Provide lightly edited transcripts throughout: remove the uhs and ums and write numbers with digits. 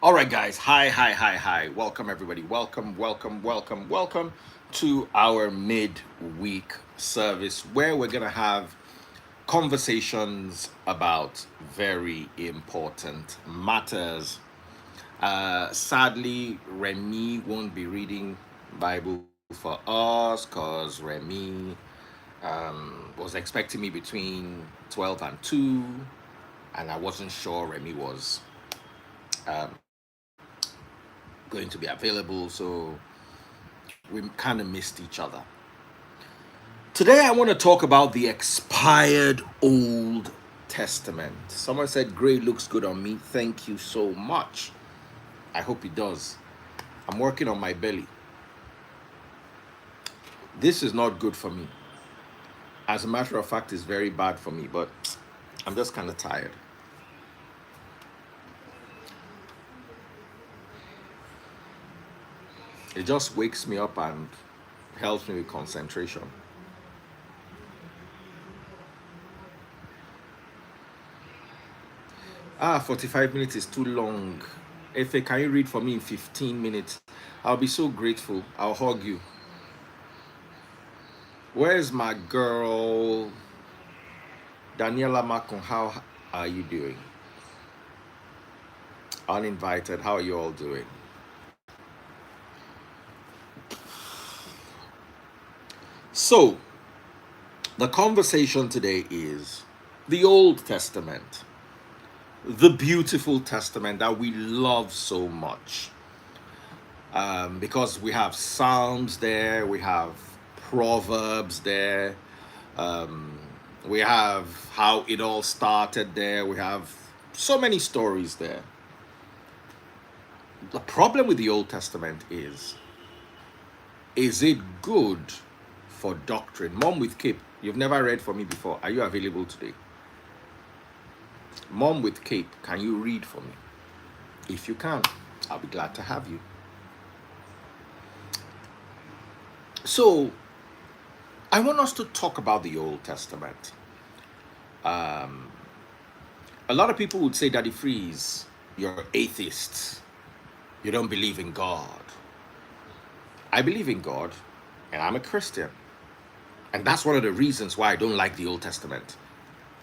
All right, guys. Hi. Welcome, everybody. Welcome to our midweek service where we're going to have conversations about very important matters. Sadly, Remy won't be reading Bible for us because Remy was expecting me between 12 and 2, and I wasn't sure Remy was going to be available, so we kind of missed each other. Today, I want to talk about the expired Old Testament. Someone said, Gray looks good on me. Thank you so much. I hope it does. I'm working on my belly. This is not good for me. As a matter of fact, it's very bad for me, but I'm just kind of tired. It just wakes me up and helps me with concentration. 45 minutes is too long. Efe, can you read for me in 15 minutes? I'll be so grateful. I'll hug you. Where's my girl, Daniela Macon? How are you doing? Uninvited, how are you all doing? So, the conversation today is the Old Testament, the beautiful Testament that we love so much. Because we have Psalms there, we have Proverbs there, we have how it all started there, we have so many stories there. The problem with the Old Testament is it good for doctrine? Mom with Cape, you've never read for me before. Are you available today? Mom with Cape, can you read for me? If you can, I'll be glad to have you. So, I want us to talk about the Old Testament. A lot of people would say, Daddy Freeze, you're atheist. You don't believe in God. I believe in God, and I'm a Christian. And that's one of the reasons why I don't like the Old Testament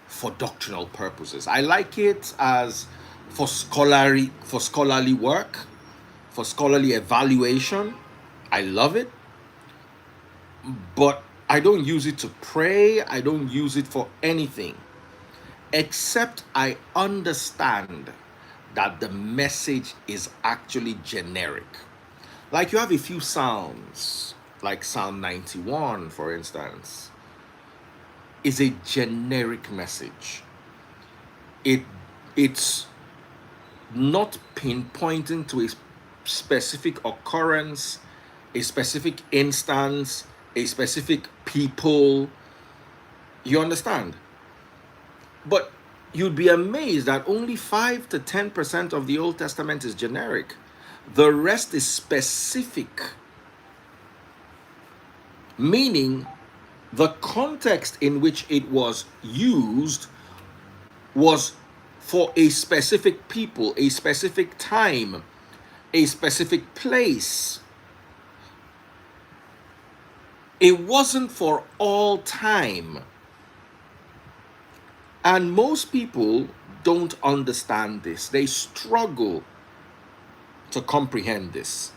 for doctrinal purposes. I like it as for scholarly work, for scholarly evaluation. I love it, but I don't use it to pray. I don't use it for anything except I understand that the message is actually generic. Like you have a few psalms, like Psalm 91, for instance, is a generic message. It it's not pinpointing to a specific occurrence, a specific instance, a specific people. You understand? But you'd be amazed that only 5 to 10% of the Old Testament is generic. The rest is specific, meaning the context in which it was used was for a specific people, a specific time, a specific place. It wasn't for all time. And most people don't understand this. They struggle to comprehend this.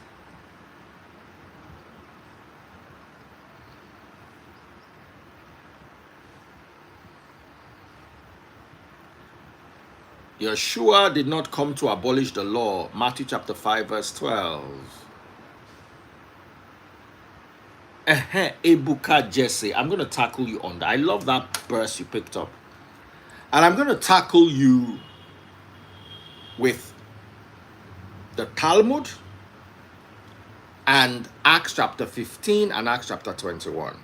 Yeshua did not come to abolish the law. Matthew chapter 5, verse 12. Ebuka Jesse, I'm going to tackle you on that. I love that verse you picked up. And I'm going to tackle you with the Talmud and Acts chapter 15 and Acts chapter 21.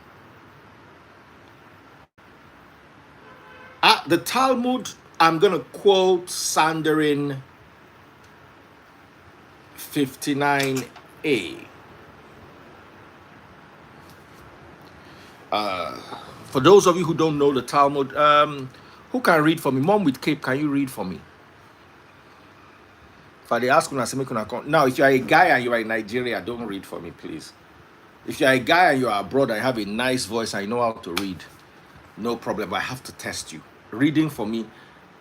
At the Talmud, I'm going to quote Sanderin 59a. For those of you who don't know the Talmud, who can read for me? Mom with Cape, can you read for me? If they ask you, say make una come. Now, if you are a guy and you are in Nigeria, don't read for me, please. If you are a guy and you are abroad and you have a nice voice and you know how to read, no problem. I have to test you. Reading for me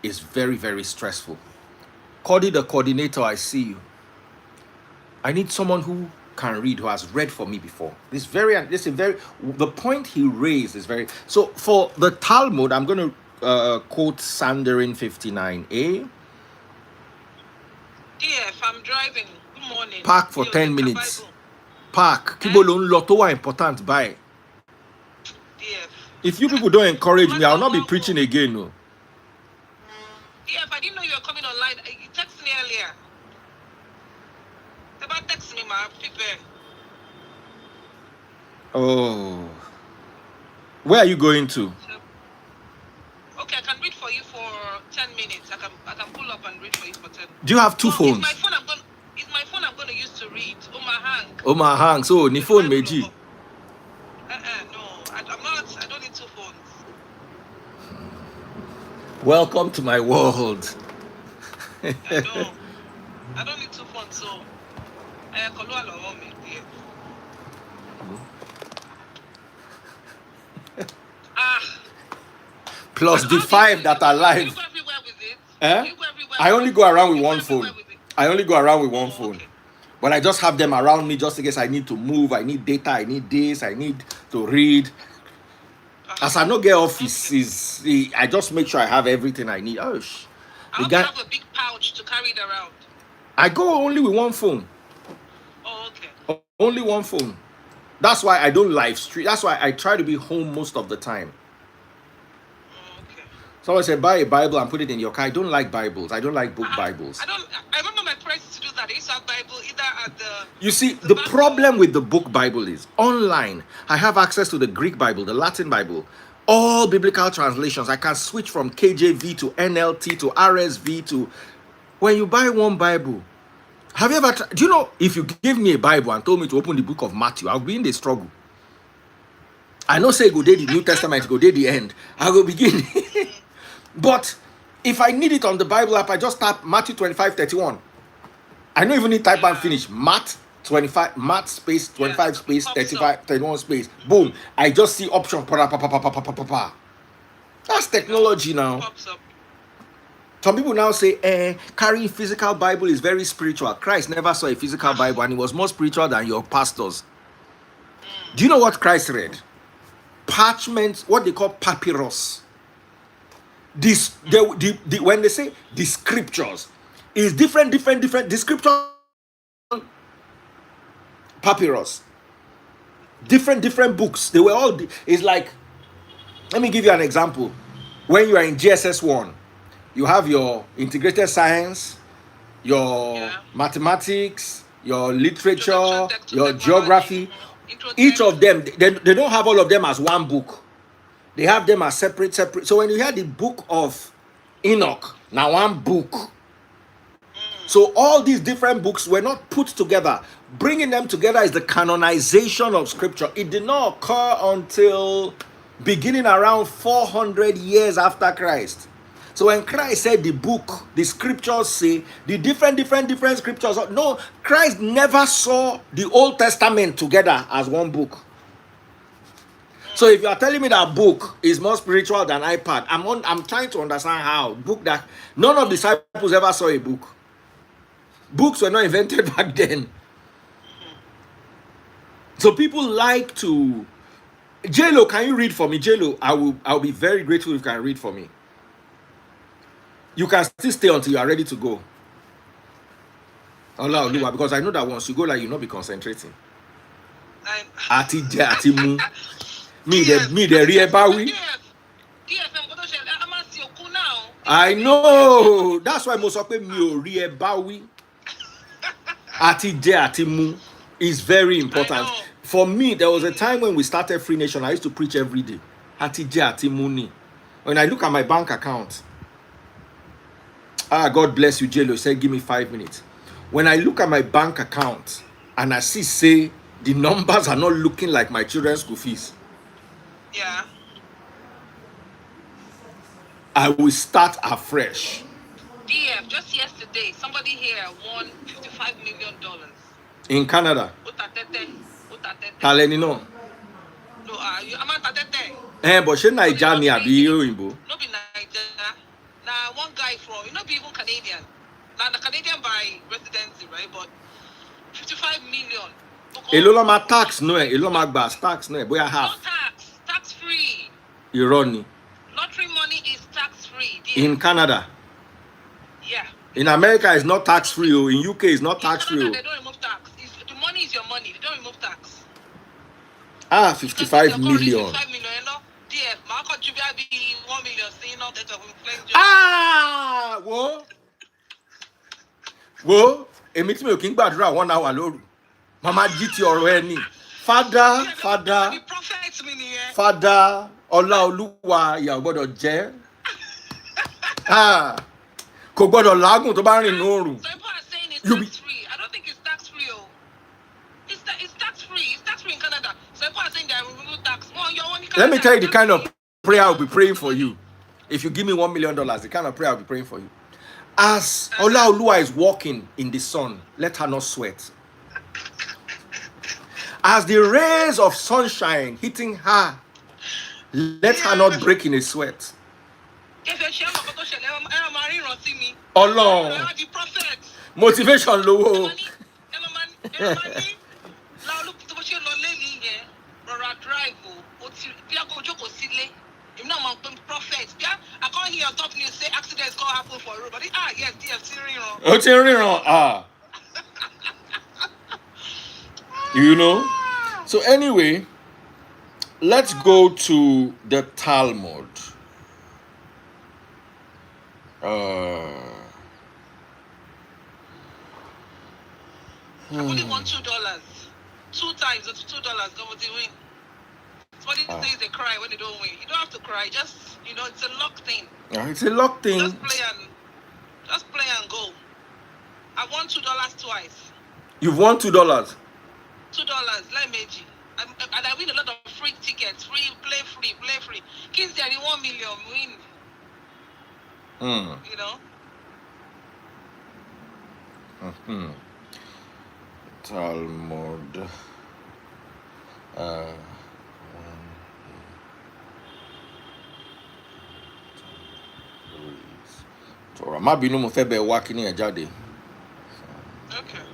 is very, very stressful. Cody, the coordinator, I see you. I need someone who can read, who has read for me before. The point he raised is very. So for the Talmud, I'm going to quote Sanderin 59a. If I'm driving, good morning. Park for 10 minutes. Park. Kibo lon loto wa important by. If you people don't encourage me, I'll not be preaching again. No. If I didn't know you were coming online, you texted me earlier. About text me, ma. Prepare. Oh. Where are you going to? Okay, I can read for you for 10 minutes. I can pull up and read for you for 10. Do you have two phones? It's my phone I'm going to use to read. Hang. Hang. So, ni phone meji. No. I don't need two phones. Welcome to my world. I don't need two phones, so I call along me. Plus the 5 that are live. You go everywhere with it? I only go around with one phone. Okay. But I just have them around me just in case I need to move, I need data, I need this, I need to read. As I no get office, I just make sure I have everything I need. I have a big pouch to carry it around. I go only with one phone. Oh, okay. Only one phone. That's why I don't live stream. That's why I try to be home most of the time. Okay. Someone said, buy a Bible and put it in your car. I don't like Bibles. I don't like book Bibles. I remember my parents to do that. They used to have Bible either at the... You see, the problem with the book Bible is online. I have access to the Greek Bible, the Latin Bible, all biblical translations. I can switch from KJV to NLT to RSV to... When you buy one Bible, have you ever... Do you know, if you give me a Bible and told me to open the book of Matthew, I'll be in the struggle. I know say go day the New Testament, go day the end. I will begin. But if I need it on the Bible app, I just tap Matthew 25:31. I don't even need type and finish. Matt 25, Matt space 25 space 35, 31 space. Boom. I just see option. That's technology now. Some people now say, carrying physical Bible is very spiritual. Christ never saw a physical Bible and he was more spiritual than your pastors. Do you know what Christ read? Parchment, what they call papyrus. When they say the scriptures is different. The scripture papyrus, different books. They were all. It's like, let me give you an example. When you are in GSS 1, you have your integrated science, your mathematics, your literature, your geography. Each of them, they don't have all of them as one book. They have them as separate. So when you hear the book of Enoch, now one book. So all these different books were not put together. Bringing them together is the canonization of scripture. It did not occur until beginning around 400 years after Christ. So when Christ said the book, the scriptures say, the different scriptures. No, Christ never saw the Old Testament together as one book. So if you are telling me that book is more spiritual than iPad, I'm trying to understand how. Book that none of the disciples ever saw a book. Books were not invented back then. So people like to... JLo, can you read for me? JLo, I'll be very grateful if you can read for me. You can still stay until you are ready to go. Allah, because I know that once you go, like, you'll not be concentrating. Me the real Bowie. I know. That's why most of them me real Bowie. Atimu is very important. For me, there was a time when we started Free Nation, I used to preach every day. Atimuni. When I look at my bank account, God bless you, JLo. Said, give me 5 minutes. When I look at my bank account and I say the numbers are not looking like my children's school fees. Yeah. I will start afresh. DF, just yesterday, somebody here won $55 million. In Canada. Utatete. Taleni no. No, I'm at Tatete. But she Naija ni abi oyinbo. No be Nigeria. Now one guy from, you know, be even Canadian. Now the Canadian by residency, right? But 55 million. Èló ló máa tax no ẹ, èló máa gba tax no ẹ, bóyá No half. tax free. Irọ́ ni. Lottery money is tax free. In Canada. Yeah. In America, it's not tax free. In UK, it's not tax free. They don't remove tax. The money is your money. They don't remove tax. 55 million. 55 million. DF, Marco Jubia be 1 million. See, not that of Wo, èmi tí mi ò kí ń gbàdúrà 1 hour lóru. Mama jí ti ọ̀rọ̀ ẹ ní. Father, Ọláolúwa ìyà ò gbọ́dọ̀ jẹ. Kò gbọ́dọ̀ làágùn tó bá rìn lóòrùn. So people are saying it's tax free. I don't think it's tax free. Oh. It's tax free. It's tax free in Canada. So people are saying they remove tax. Well, let me tell you the kind of prayer I'll be praying for you. If you give me $1 million, the kind of prayer I'll be praying for you. As Olaoluwa is walking in the sun, let her not sweat. As the rays of sunshine hitting her, let her not break in a sweat. Allah. Motivation low. I can't hear top news say accidents can happen for everybody. Yes, DFC You know? So anyway, let's go to the Talmud. I only won $2. 2 times it's $2. Nobody win. Somebody says they cry when they don't win. You don't have to cry. Just, it's a luck thing. It's a luck thing. Just play and go. I won $2 twice. You've won $2? $2. Let me and I win a lot of free tickets. Free. Kids there, 1 million win. You know? Talmud. Torah. Má bínú mo fẹ́ bẹ̀ wá kíní ẹ̀ jáde. Okay.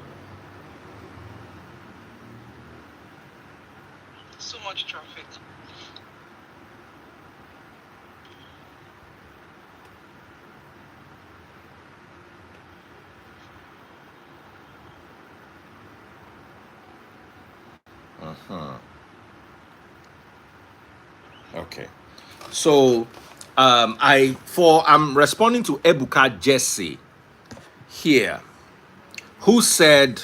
So much traffic. Okay. So I'm responding to Ebuka Jesse here, who said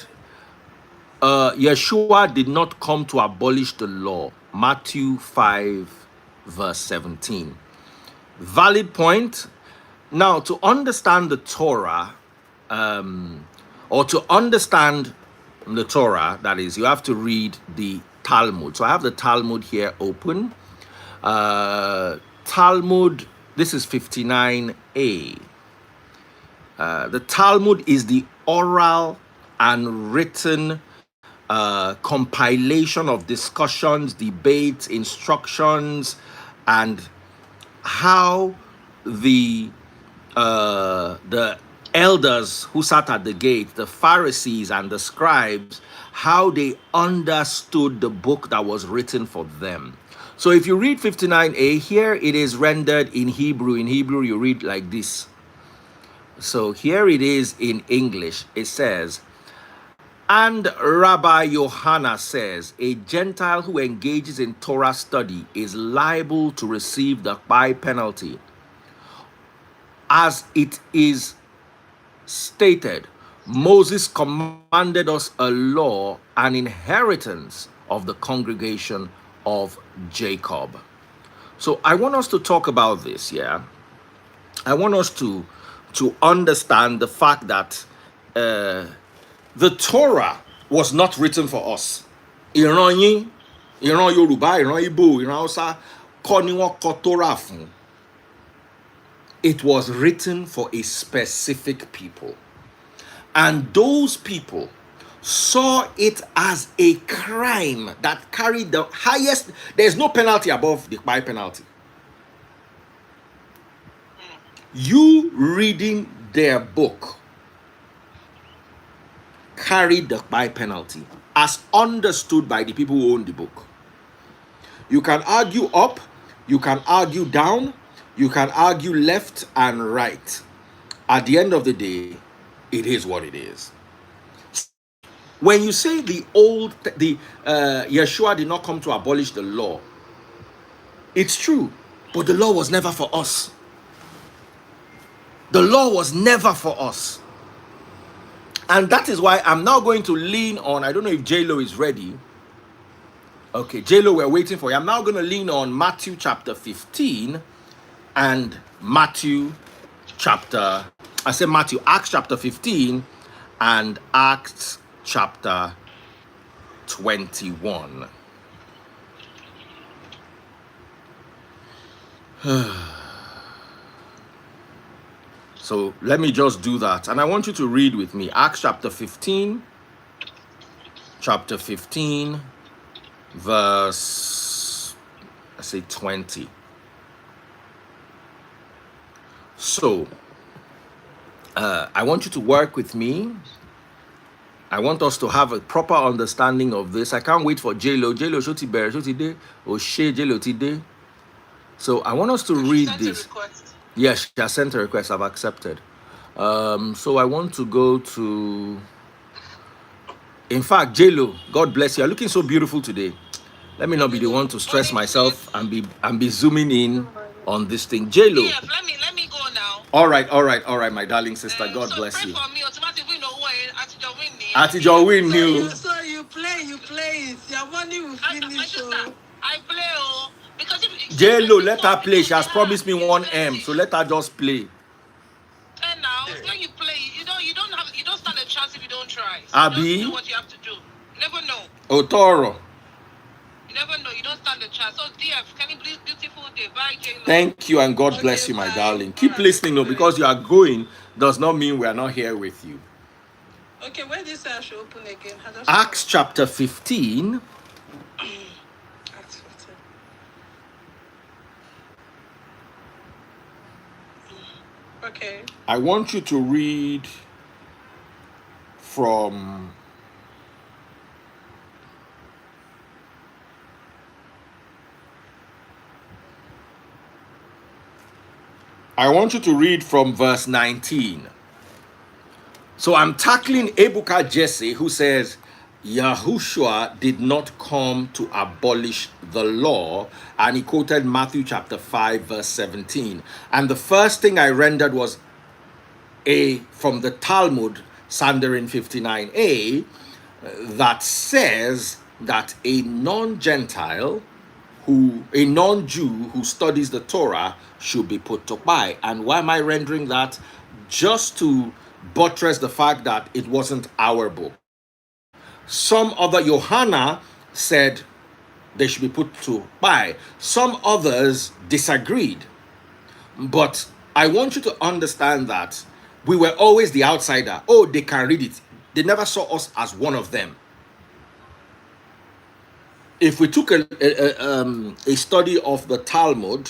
Yeshua did not come to abolish the law. Matthew 5 verse 17. Valid point. Now, to understand the Torah, or to understand the Torah, that is, you have to read the Talmud. So I have the Talmud here open. Talmud, this is 59a. The Talmud is the oral and written compilation of discussions, debates, instructions, and how the elders who sat at the gate, the Pharisees and the scribes, how they understood the book that was written for them. So if you read 59a, here it is rendered in Hebrew. In Hebrew, you read like this. So here it is in English. It says, and Rabbi Yohanan says, a Gentile who engages in Torah study is liable to receive the penalty. As it is stated, Moses commanded us a law, an inheritance of the congregation of Jacob. So I want us to talk about this, yeah? I want us to understand the fact that the Torah was not written for us. Ìran yín, ìran Yorùbá, ìran Ìgbò, ìran Hausa, kọ́ ni wọ́n kọ Torah fún. It was written for a specific people. And those people saw it as a crime that carried the highest. There's no penalty above the Kpai penalty. You reading their book carried the Kpai penalty as understood by the people who own the book. You can argue up, you can argue down, you can argue left and right. At the end of the day, it is what it is. When you say Yeshua did not come to abolish the law, it's true, but the law was never for us. The law was never for us. And that is why I'm now going to lean on, I don't know if J-Lo is ready. Okay, J-Lo, we're waiting for you. I'm now going to lean on Matthew chapter 15 and Acts chapter 15 and Acts chapter 21. So let me just do that. And I want you to read with me. Acts chapter 15, verse, let's say 20. So, I want you to work with me. I want us to have a proper understanding of this. I can't wait for J-Lo. J-Lo, Shoti Bear, Shoti Day, Oshe, J-Lo today. So I want us to read this. Yes, she has sent a request. I've accepted. So I want to go to. In fact, J-Lo, God bless you. You're looking so beautiful today. Let me not be the one to stress myself and be zooming in on this thing. J-Lo. Yeah, let me go now. All right, my darling sister. God bless you. For me, automatically we know Atijọ́ win new. So you play it. Your money will finish. I play because if J-Lo, let her play. She has promised me 1M, so let her just play. And now, when you play, you don't stand a chance if you don't try. So Abi, just do what you have to do. You never know. Otoro. You never know. You don't stand a chance. So, DF, can you please beautiful day? Bye, J-Lo. Thank you and God bless you, my darling. Keep listening, though, because you are going does not mean we are not here with you. Okay, where this I should open again? Acts chapter 15. Acts 15. Okay. I want you to read from verse 19. So I'm tackling Ebuka Jesse, who says Yahushua did not come to abolish the law, and he quoted Matthew chapter 5 verse 17. And the first thing I rendered was from the Talmud, Sanhedrin 59a, that says that a non-Gentile, a non-Jew who studies the Torah should be put to Kpai. And why am I rendering that? Just to buttress the fact that it wasn't our book. Some other, Yohana said they should be put to Kpai. Some others disagreed. But I want you to understand that we were always the outsider. Oh, they can read it. They never saw us as one of them. If we took a study of the Talmud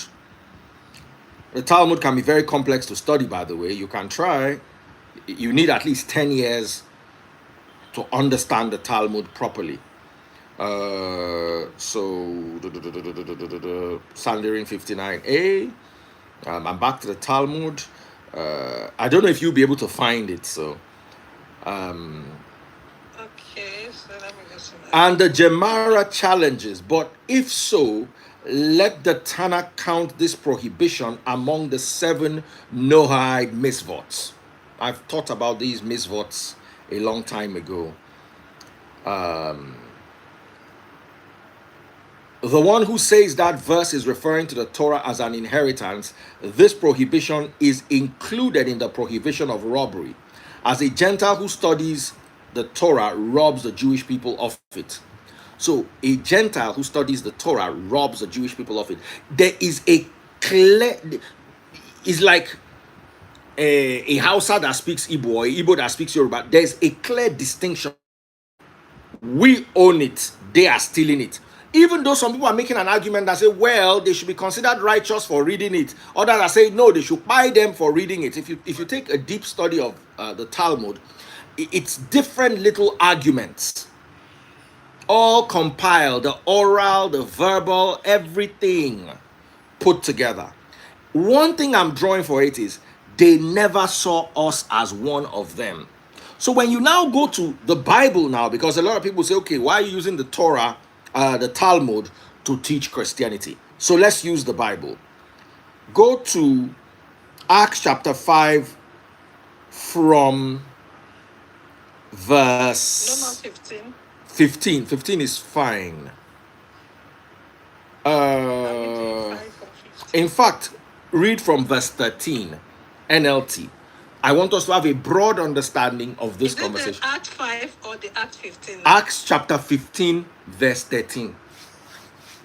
can be very complex to study, by the way. You can try. You need at least 10 years to understand the Talmud properly. Sanhedrin 59a. I'm back to the Talmud. I don't know if you'll be able to find it. So, okay, so let me listen. And the Gemara challenges, but if so, let the Tanakh count this prohibition among the 7 Noahide misvots. I've thought about these misvots a long time ago. The one who says that verse is referring to the Torah as an inheritance, this prohibition is included in the prohibition of robbery, as a Gentile who studies the Torah robs the Jewish people of it. So a Gentile who studies the Torah robs the Jewish people of it. There is a clear, It's like a Hausa that speaks Igbo or Igbo that speaks Yoruba. There's a clear distinction. We own it, they are stealing it. Even though some people are making an argument that say, well, they should be considered righteous for reading it. Others are saying, no, they should buy them for reading it. If you take a deep study of the Talmud, it's different little arguments, all compiled, the oral, the verbal, everything put together. One thing I'm drawing for it is they never saw us as one of them. So when you now go to the Bible now, because a lot of people say, okay, why are you using the Torah, the Talmud, to teach Christianity? So let's use the Bible. Go to Acts chapter 5 from No, not verse 15. 15. 15 is fine. I'm reading 5 from 15. In fact, read from verse 13, NLT. I want us to have a broad understanding of this Is it the conversation. Act 5 or the Act 15? Acts chapter 15, verse 13.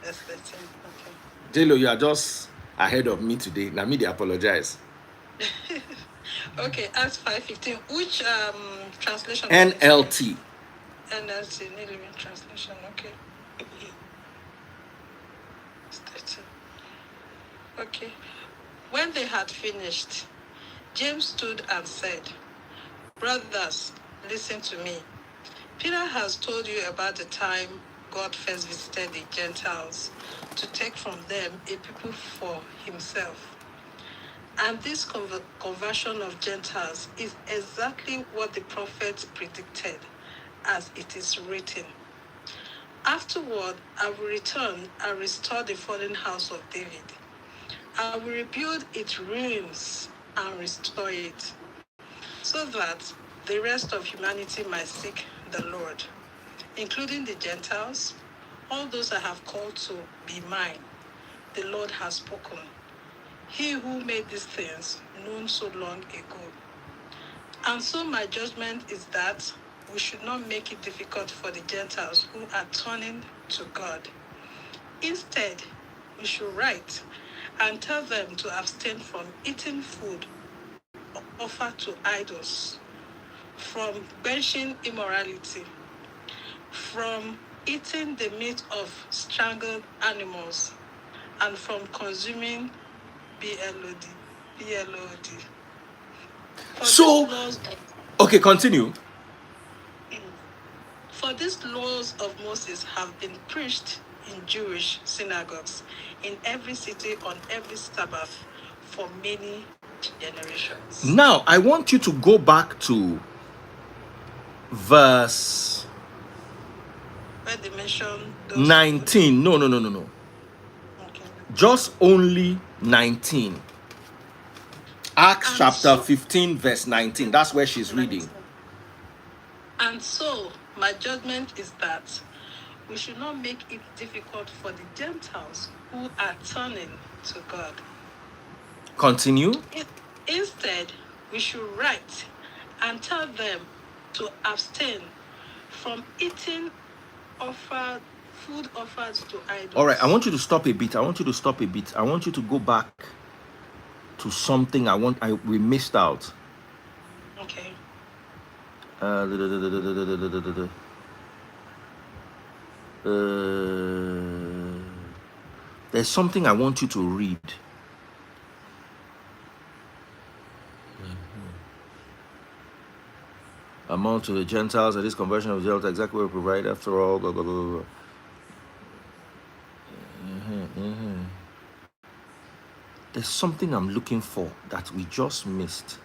That's 13. Okay. J-Lo, you are just ahead of me today. Now me, they apologize. Okay, Acts 5:15. Which translation? is it? NLT. NLT, New Living Translation. Okay. It's 13. Okay. When they had finished, James stood and said, brothers, listen to me. Peter has told you about the time God first visited the Gentiles to take from them a people for himself. And this conversion of Gentiles is exactly what the prophets predicted, as it is written. Afterward, I will return and restore the fallen house of David. I will rebuild its ruins and restore it, so that the rest of humanity might seek the Lord, including the Gentiles, all those I have called to be mine. The Lord has spoken. He who made these things known so long ago. And so my judgment is that we should not make it difficult for the Gentiles who are turning to God. Instead, we should write and tell them to abstain from eating food offered to idols, from quenching immorality, from eating the meat of strangled animals, and from consuming BLOD. For So, these laws okay, continue. For these laws of Moses have been preached in Jewish synagogues in every city on every Sabbath for many generations. Now, I want you to go back to verse Where they mention those 19. No. Okay. Just only 19. Acts And chapter so- 15, verse 19. That's where she's reading. And so, my judgment is that we should not make it difficult for the Gentiles who are turning to God. Continue. Instead, we should write and tell them to abstain from eating food offered to idols. All right, I want you to stop a bit. I want you to go back to something we missed out. Okay. There's something I want you to read. Among to the Gentiles, and this conversion of Gentiles exactly what we provide after all. Blah blah blah blah. There's something I'm looking for that we just missed.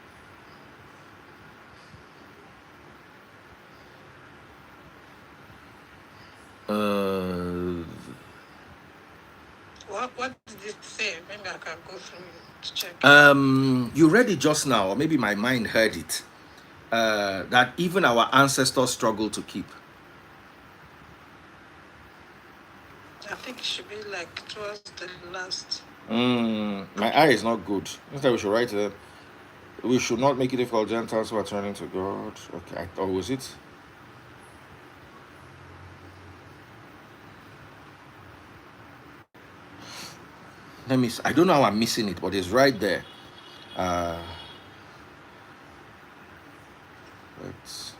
What did it say? Maybe I can go through to check. You read it just now, or maybe my mind heard it. That even our ancestors struggle to keep. I think it should be like towards the last. My eye is not good. Instead, we should write it. We should not make it difficult Gentiles who are turning to God. Okay, or was it? I don't know how I'm missing it, but it's right there. Uh, let's.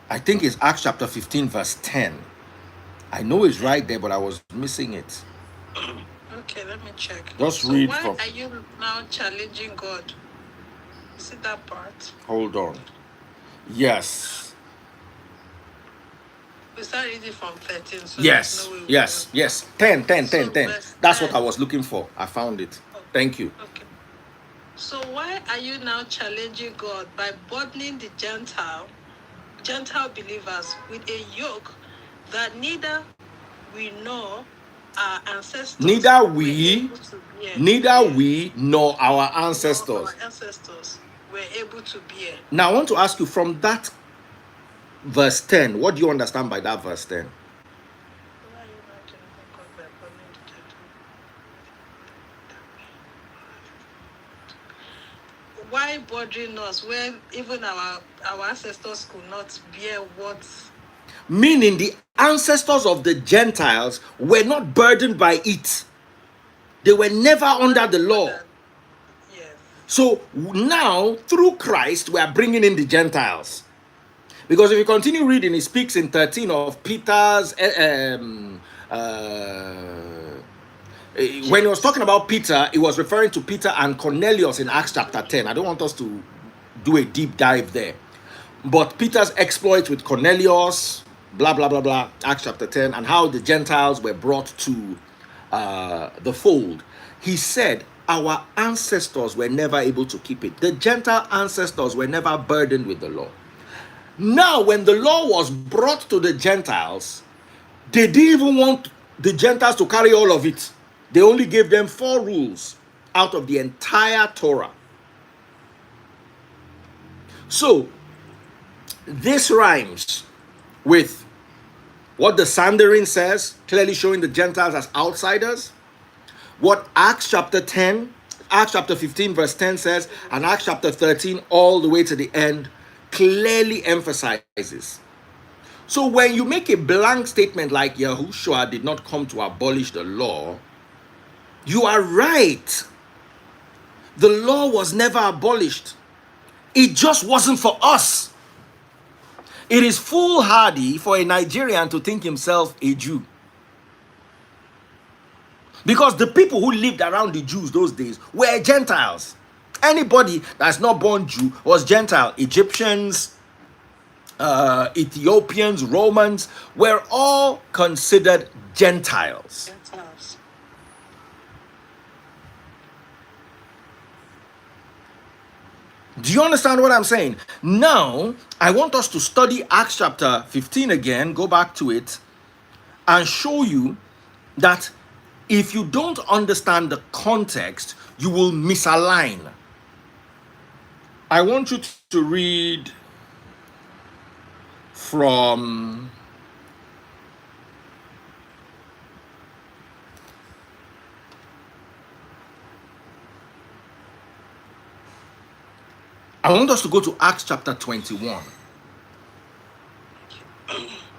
I think it's Acts chapter 15, verse 10. I know it's right there, but I was missing it. Okay, let me check. Just So read why from. are you now challenging God? See that part? Hold on. Yes. We start reading from 13, so there's Yes. no way we Yes. will. Yes. 10, 10, 10, So 10. verse That's what 10. I was looking for. I found it. Oh, Thank you. okay. So why are you now challenging God by burdening the Gentile believers with a yoke that neither we nor our ancestors Neither were we, able to bear? neither Yeah, we nor our nor our ancestors. ancestors were able to bear. Now I want to ask you from that verse 10, what do you understand by that verse 10? Why are you not challenging God by burdening the Gentile? Why bothering us when even our ancestors could not bear what? Meaning the ancestors of the Gentiles were not burdened by it. They were never under the law. Yes. So now, through Christ, we are bringing in the Gentiles. Because if you continue reading, he speaks in 13 of Peter's. When he was talking about Peter, he was referring to Peter and Cornelius in Acts chapter 10. I don't want us to do a deep dive there. But Peter's exploits with Cornelius, blah, blah, blah, blah, Acts chapter 10, and how the Gentiles were brought to the fold. He said, our ancestors were never able to keep it. The Gentile ancestors were never burdened with the law. Now, when the law was brought to the Gentiles, they didn't even want the Gentiles to carry all of it. They only gave them 4 rules out of the entire Torah. So, this rhymes with what the Sanhedrin says, clearly showing the Gentiles as outsiders. What Acts chapter 10, Acts chapter 15, verse 10 says, and Acts chapter 13, all the way to the end, clearly emphasizes. So when you make a blank statement like Yahushua did not come to abolish the law, you are right. The law was never abolished. It just wasn't for us. It is foolhardy for a Nigerian to think himself a Jew. Because the people who lived around the Jews those days were Gentiles. Anybody that's not born Jew was Gentile. Egyptians, Ethiopians, Romans were all considered Gentiles. Gentiles. Do you understand what I'm saying? Now, I want us to study Acts chapter 15 again, go back to it, and show you that if you don't understand the context, you will misalign. I want you to read from I want us to go to Acts chapter 21.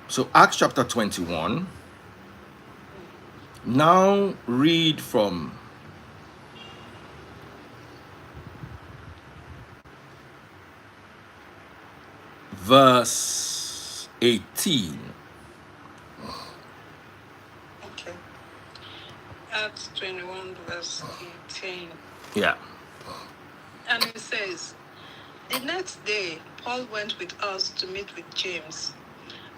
So Acts chapter 21. Now read from verse 18. Okay. Acts 21, verse 18. Yeah. And it says, the next day, Paul went with us to meet with James,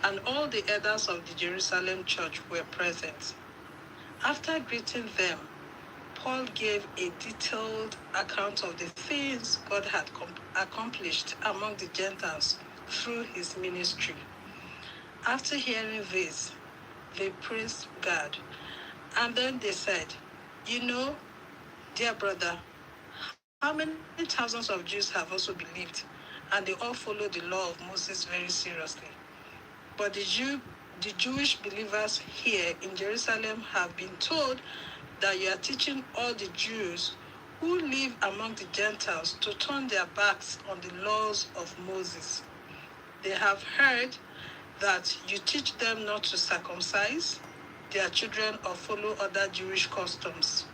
and all the elders of the Jerusalem church were present. After greeting them, Paul gave a detailed account of the things God had accomplished among the Gentiles through his ministry. After hearing this, they praised God. And then they said, you know, dear brother, how many thousands of Jews have also believed, and they all follow the law of Moses very seriously. But the Jewish believers here in Jerusalem have been told that you are teaching all the Jews who live among the Gentiles to turn their backs on the laws of Moses. They have heard that you teach them not to circumcise their children or follow other Jewish customs.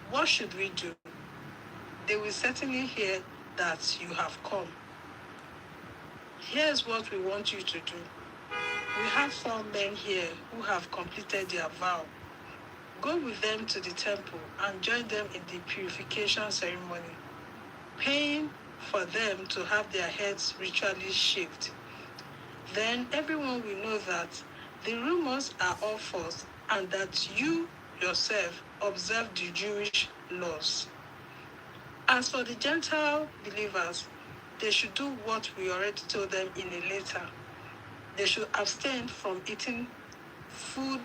What should we do? They will certainly hear that you have come. Here's what we want you to do. We have 4 men here who have completed their vow. Go with them to the temple and join them in the purification ceremony, paying for them to have their heads ritually shaved. Then everyone will know that the rumors are all false and that you yourself observe the Jewish laws. As for the Gentile believers, they should do what we already told them in a letter. They should abstain from eating food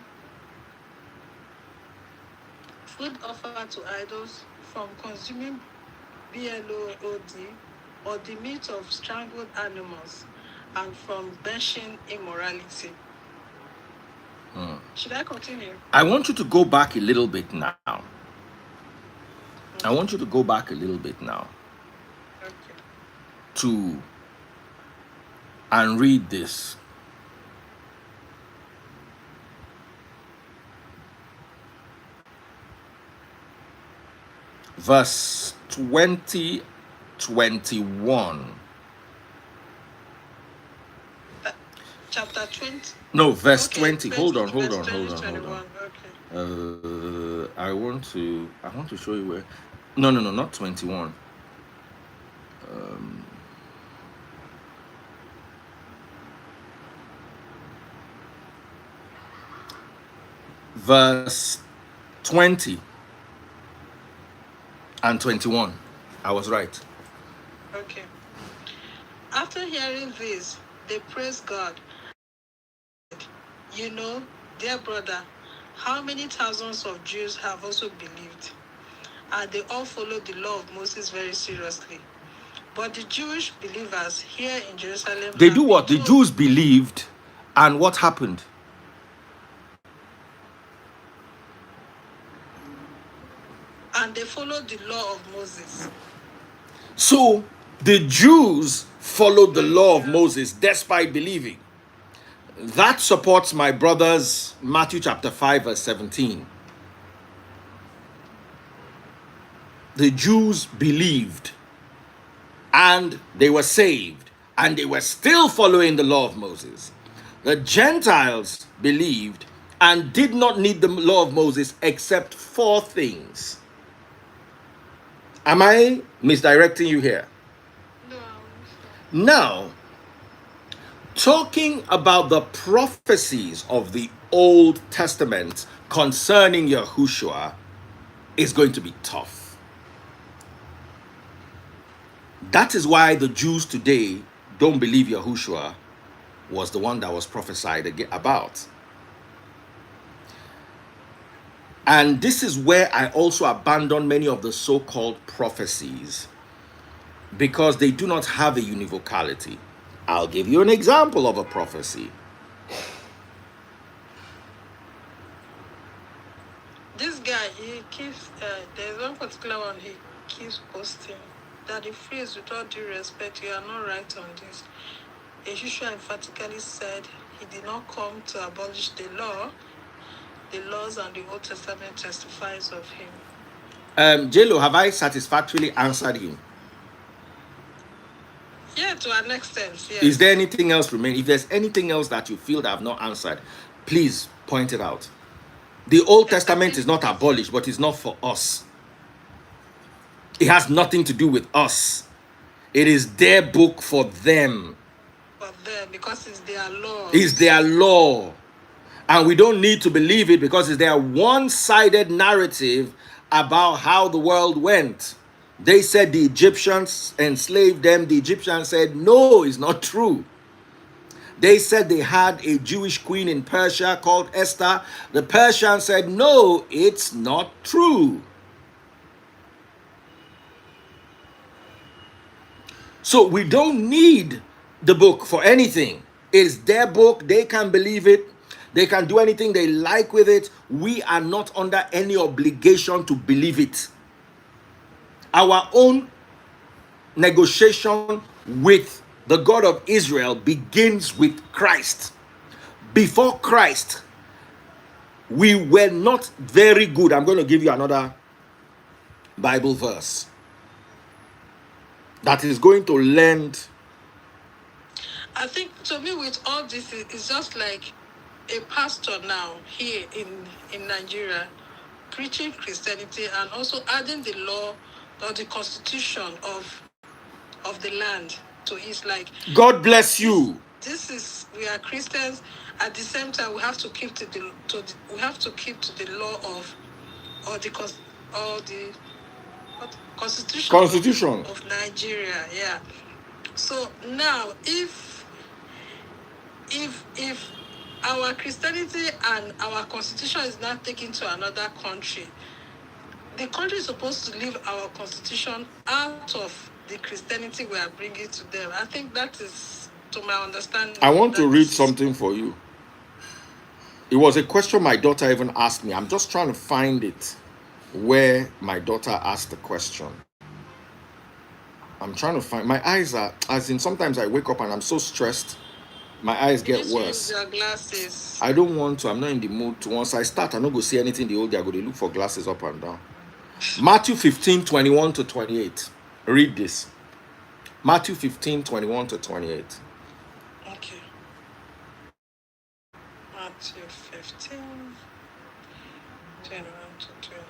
offered to idols, from consuming BLOD or the meat of strangled animals, and from benching immorality. Should I continue? I want you to go back a little bit now. I want you to go back a little bit now Okay. and read this. Verse 20, 21. Chapter 20. No, verse Okay, 20. Hold on. verse 21. Okay. I want to show you where. No, not 21. Verse 20 and 21. I was right. Okay. After hearing this, they praised God. You know, dear brother, how many thousands of Jews have also believed, and they all follow the law of Moses very seriously. But the Jewish believers here in Jerusalem, they do what? The Jews believed, and what happened? And they followed the law of Moses. So the Jews followed the law of Moses despite believing. That supports my brother's Matthew chapter 5 verse 17. The Jews believed and they were saved and they were still following the law of Moses. The Gentiles believed and did not need the law of Moses except 4 things. Am I misdirecting you here? No. Now, talking about the prophecies of the Old Testament concerning Yahushua is going to be tough. That is why the Jews today don't believe Yahushua was the one that was prophesied about. And this is where I also abandon many of the so-called prophecies because they do not have a univocality. I'll give you an example of a prophecy. This guy, he keeps, there's one particular one he keeps posting, that the phrase, with all due respect, you are not right on this. Yeshua emphatically said he did not come to abolish the law. The laws and the Old Testament testifies of him. J-Lo, have I satisfactorily answered him? Yeah, to an extent, yes. Is there anything else remaining? If there's anything else that you feel that I've not answered, please point it out. The Old Testament is not abolished, but it's not for us. It has nothing to do with us. It is their book for them. For them, because it's their law. It's their law. And we don't need to believe it because it's their one-sided narrative about how the world went. They said the Egyptians enslaved them. The Egyptians said, no, it's not true. They said they had a Jewish queen in Persia called Esther. The Persians said, no, it's not true. So we don't need the book for anything. It's their book. They can believe it. They can do anything they like with it. We are not under any obligation to believe it. Our own negotiation with the God of Israel begins with Christ. Before Christ, we were not very good. I'm going to give you another Bible verse that is going to lend. I think to me, with all this, it's just like a pastor now here in Nigeria preaching Christianity and also adding the law or the constitution of the land to it. Like, God bless you. This is, we are Christians. At the same time, we have to keep to we have to keep to the law of or the constitution of Nigeria. Yeah. So now, if our Christianity and our constitution is not taken to another country, the country is supposed to leave our constitution out of the Christianity we are bringing to them. I think that is, to my understanding. I want to read something for you. It was a question my daughter even asked me. I'm just trying to find it where my daughter asked the question. I'm trying to find, my eyes are, as in sometimes I wake up and I'm so stressed, my eyes get worse. Use your glasses. I don't want to, I'm not in the mood to. Once I start, I'm not going to see anything the whole day. I go to look for glasses up and down. Matthew 15, 21 to 28. Read this. Matthew 15, 21 to 28. Okay. Matthew 15, 21 to 28.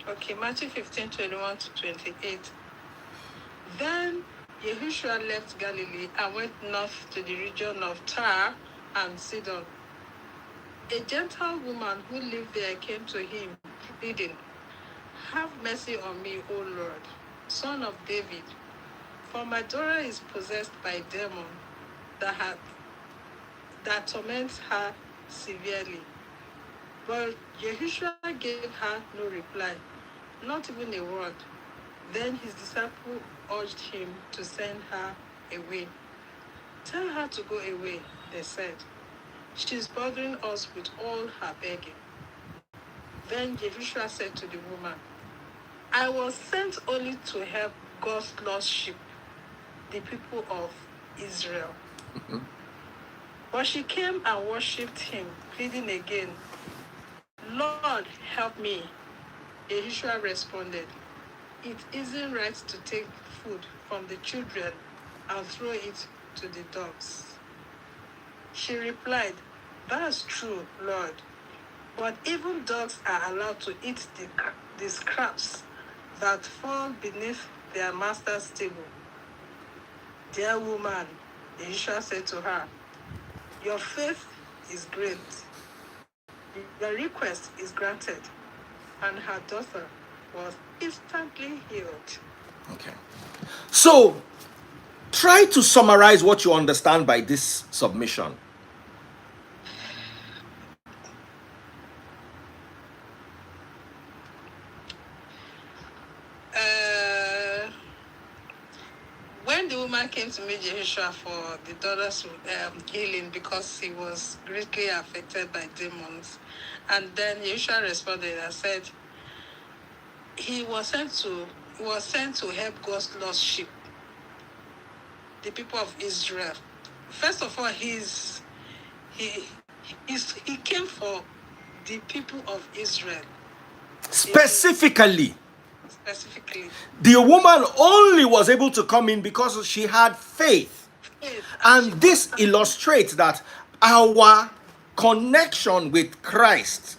Okay, Matthew 15, 21 to 28. Then Yahushua left Galilee and went north to the region of Tyre and Sidon. A Gentile woman who lived there came to him, pleading, "Have mercy on me, O Lord, Son of David, for my daughter is possessed by a demon that torments her severely." But Yahushua gave her no reply, not even a word. Then his disciple urged him to send her away. "Tell her to go away," they said. "She's bothering us with all her begging." Then Yahushua said to the woman, "I was sent only to help God's lost sheep, the people of Israel." But she came and worshipped him, pleading again, "Lord, help me." Yahushua responded, "It isn't right to take food from the children and throw it to the dogs." She replied, "That's true, Lord, but even dogs are allowed to eat the scraps that fall beneath their master's table." "Dear woman," Yahushua said to her, "your faith is great. Your request is granted." And her daughter was instantly healed. Okay. So, try to summarize what you understand by this submission. When the woman came to meet Yahushua for the daughter's healing because he was greatly affected by demons, and then Yahushua responded and said he was sent to help God's lost sheep, the people of Israel. First of all, he came for the people of Israel. Specifically, the woman only was able to come in because she had faith. And this illustrates that our connection with Christ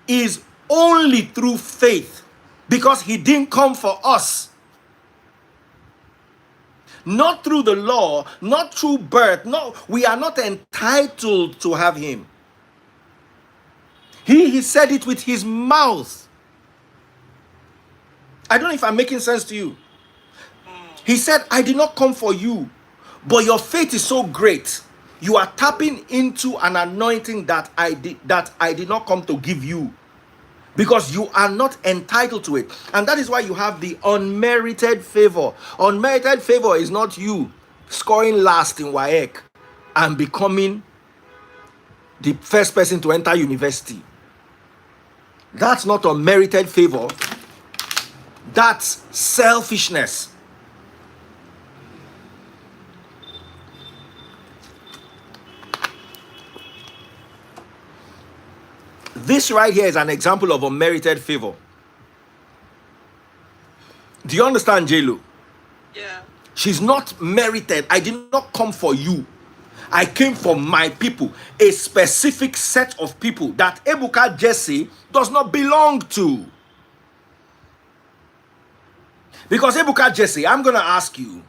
is only through faith, because he didn't come for us. Not through the law, not through birth. No, we are not entitled to have him. He said it with his mouth. I don't know if I'm making sense to you. He said, "I did not come for you, but your faith is so great. You are tapping into an anointing that I did not come to give you, because you are not entitled to it." And that is why you have the unmerited favor. Unmerited favor is not you scoring last in WAEC and becoming the first person to enter university. That's not unmerited favor. That's selfishness. This right here is an example of unmerited favor. Do you understand, J-Lo? Yeah. She's not merited. I did not come for you. I came for my people, a specific set of people that Ebuka Jesse does not belong to. Because Ebuka Jesse, I'm going to ask you,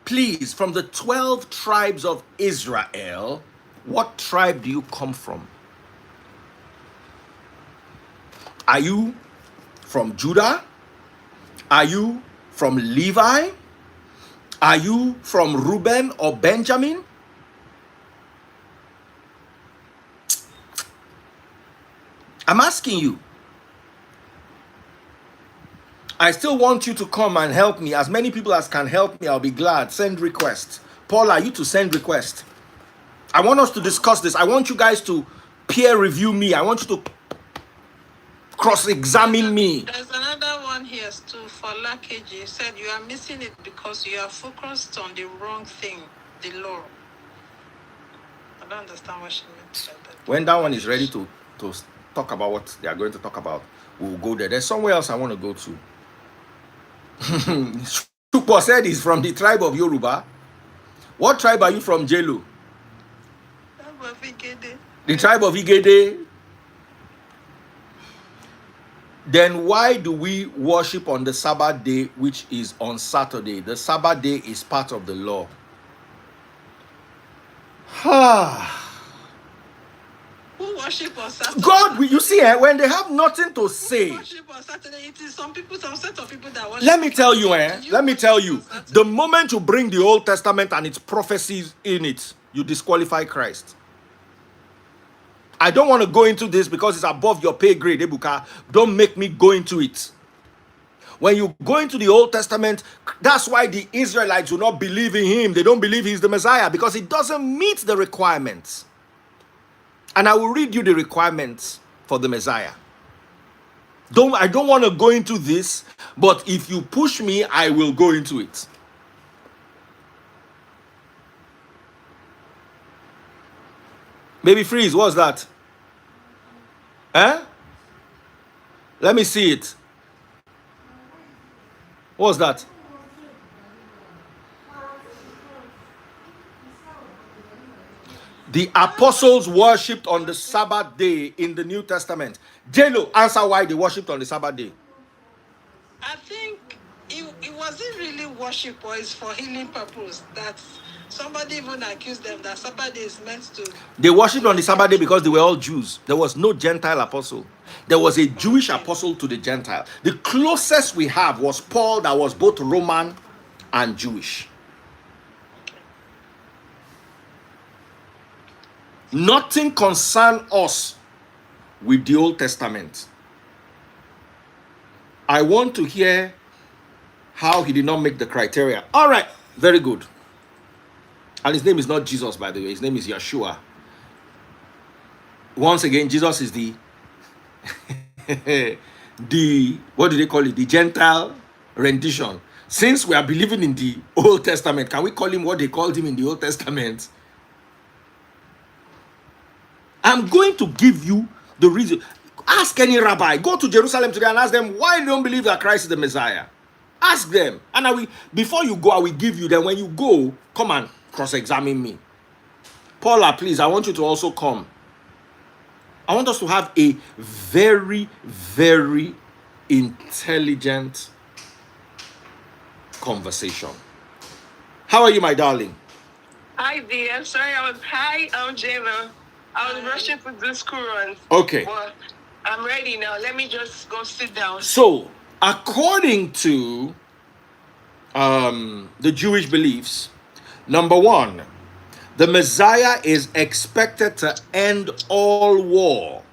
please, from the 12 tribes of Israel, what tribe do you come from? Are you from Judah? Are you from Levi? Are you from Reuben or Benjamin? I'm asking you. I still want you to come and help me. As many people as can help me, I'll be glad. Send requests. Paula, you to send requests. I want us to discuss this. I want you guys to peer review me. I want you to cross-examine me. There's another one here too for Lakeji. You said you are missing it because you are focused on the wrong thing, the law. I don't understand what she meant by that. When that one is ready to talk about what they are going to talk about, we'll go there. There's somewhere else I want to go to. Chupo said he's from the tribe of Yoruba. What tribe are you from, Jelu? The tribe of Igede. Then why do we worship on the Sabbath day, which is on Saturday? The Sabbath day is part of the law. Who worship on Saturday? God, you see, when they have nothing to say. Who worship on Saturday? It is some people, some set of people that worship. Let me tell you, the moment you bring the Old Testament and its prophecies in it, you disqualify Christ. I don't want to go into this because it's above your pay grade, Ebuka. Don't make me go into it. When you go into the Old Testament, that's why the Israelites do not believe in him. They don't believe he's the Messiah because it doesn't meet the requirements. And I will read you the requirements for the Messiah. I don't want to go into this, but if you push me, I will go into it. Baby Freeze, what's that? Let me see it. What's that? The apostles worshipped on the Sabbath day in the New Testament. J-Lo, answer why they worshipped on the Sabbath day. I think it wasn't really worship, or it's for healing purpose. That somebody even accused them that Sabbath day is meant to. They worshipped on the Sabbath day because they were all Jews. There was no Gentile apostle. There was a Jewish apostle to the Gentile. The closest we have was Paul, that was both Roman and Jewish. Nothing concerns us with the Old Testament. I want to hear how he did not make the criteria. All right, very good. And his name is not Jesus, by the way. His name is Yeshua. Once again, Jesus is the what do they call it? The Gentile rendition. Since we are believing in the Old Testament, can we call him what they called him in the Old Testament? I'm going to give you the reason. Ask any rabbi. Go to Jerusalem today and ask them why they don't believe that Christ is the Messiah. Ask them. And before you go, I will give you. Then when you go, come and cross-examine me. Paula, please, I want you to also come. I want us to have a very, very intelligent conversation. How are you, my darling? Hi, V. I'm sorry. Hi, I'm Jayla. I was rushing to do school runs. Okay. But I'm ready now. Let me just go sit down. So, according to the Jewish beliefs, number one, the Messiah is expected to end all war,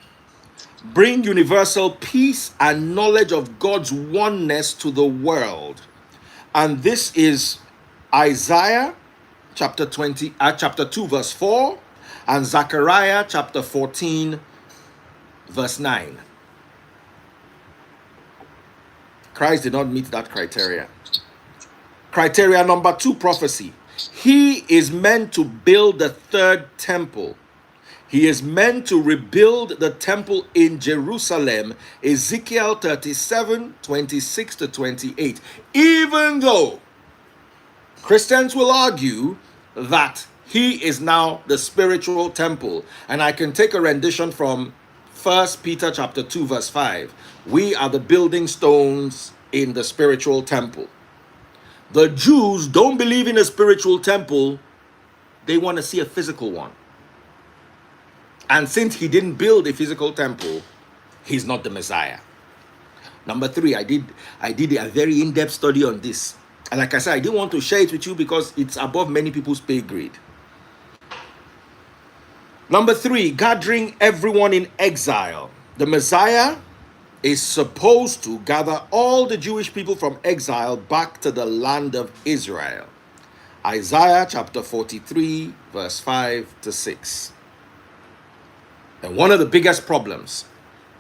bring universal peace and knowledge of God's oneness to the world. And this is Isaiah chapter 2 verse 4 and Zechariah chapter 14 verse 9. Christ did not meet that criteria. Criteria number 2, prophecy. He is meant to build the third temple. He is meant to rebuild the temple in Jerusalem, Ezekiel 37:26-28. Even though Christians will argue that he is now the spiritual temple. And I can take a rendition from 1 Peter chapter 2 verse 5. We are the building stones in the spiritual temple. The Jews don't believe in a spiritual temple. They want to see a physical one. And since he didn't build a physical temple, he's not the Messiah. Number 3, I did a very in-depth study on this. And like I said, I didn't want to share it with you because it's above many people's pay grade. Number 3, gathering everyone in exile. The Messiah is supposed to gather all the Jewish people from exile back to the land of Israel. Isaiah chapter 43, verse 5-6. And one of the biggest problems,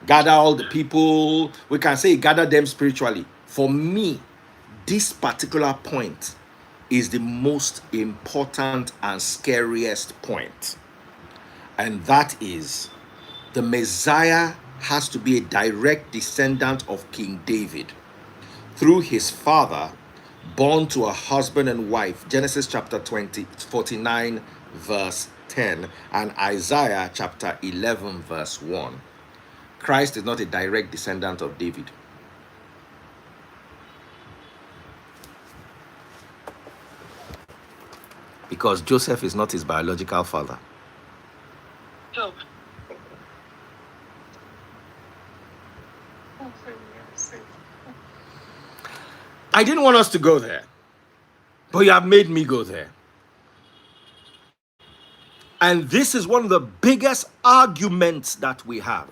gather all the people, we can say gather them spiritually. For me, this particular point is the most important and scariest point. And that is, the Messiah has to be a direct descendant of King David through his father, born to a husband and wife. Genesis chapter 49, verse 10, and Isaiah chapter 11, verse 1. Christ is not a direct descendant of David. Because Joseph is not his biological father. Oh. I didn't want us to go there, but you have made me go there. And this is one of the biggest arguments that we have.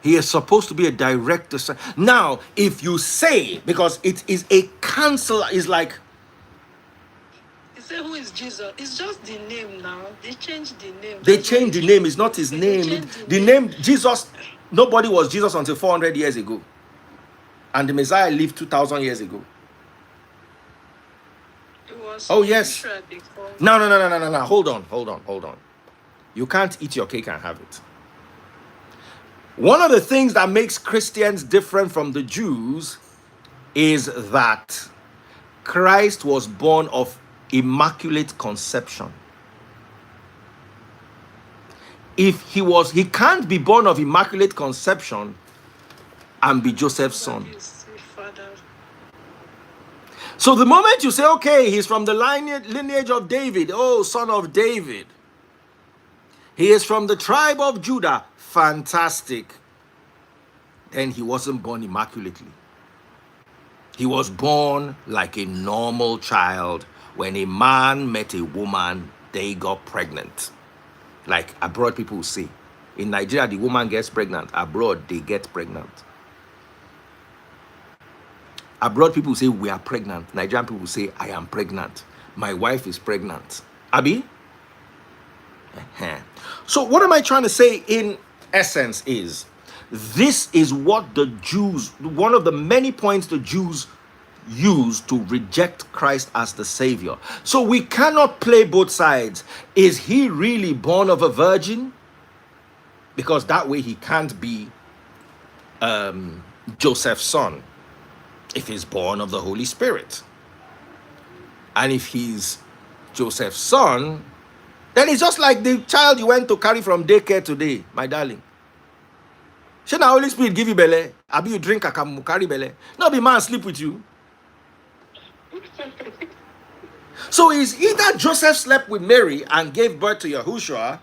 He is supposed to be a direct descendant. Now, if you say, because it is a cancel, is like, You say, who is Jesus? It's just the name now. They changed the name. they changed the name. It's not his name. The name Jesus, nobody was Jesus until 400 years ago. And the Messiah lived 2,000 years ago. It was Oh, yes. Joshua before. No. Hold on. You can't eat your cake and have it. One of the things that makes Christians different from the Jews is that Christ was born of immaculate conception. If he can't be born of immaculate conception and be Joseph's son. So the moment you say, okay, he's from the lineage of David, oh, son of David. He is from the tribe of Judah, fantastic. Then he wasn't born immaculately. He was born like a normal child. When a man met a woman, they got pregnant. Like abroad people will say. In Nigeria, the woman gets pregnant. Abroad, they get pregnant. Abroad, people say, we are pregnant. Nigerian people say, I am pregnant. My wife is pregnant. Abi? So what am I trying to say in essence is, this is what the Jews, one of the many points the Jews use to reject Christ as the Savior. So we cannot play both sides. Is he really born of a virgin? Because that way he can't be Joseph's son. If he's born of the Holy Spirit. And if he's Joseph's son, then it's just like the child you went to carry from daycare today, my darling. Should the Holy Spirit give you belly? Abi you drink akamu, carry belly? No be man sleep with you. So it's either Joseph slept with Mary and gave birth to Yahushua,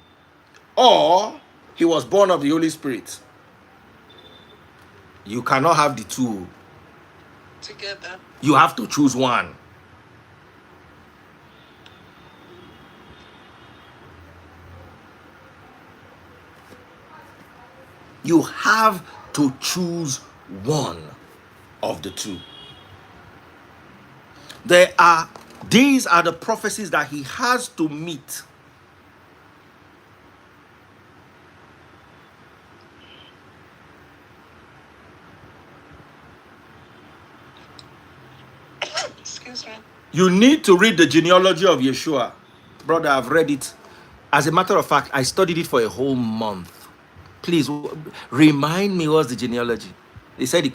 or he was born of the Holy Spirit. You cannot have the two together. You have to choose one. You have to choose one of the two. These are the prophecies that he has to meet. Excuse me. You need to read the genealogy of Yeshua. Brother, I've read it. As a matter of fact, I studied it for a whole month. Please remind me what's the genealogy. They said,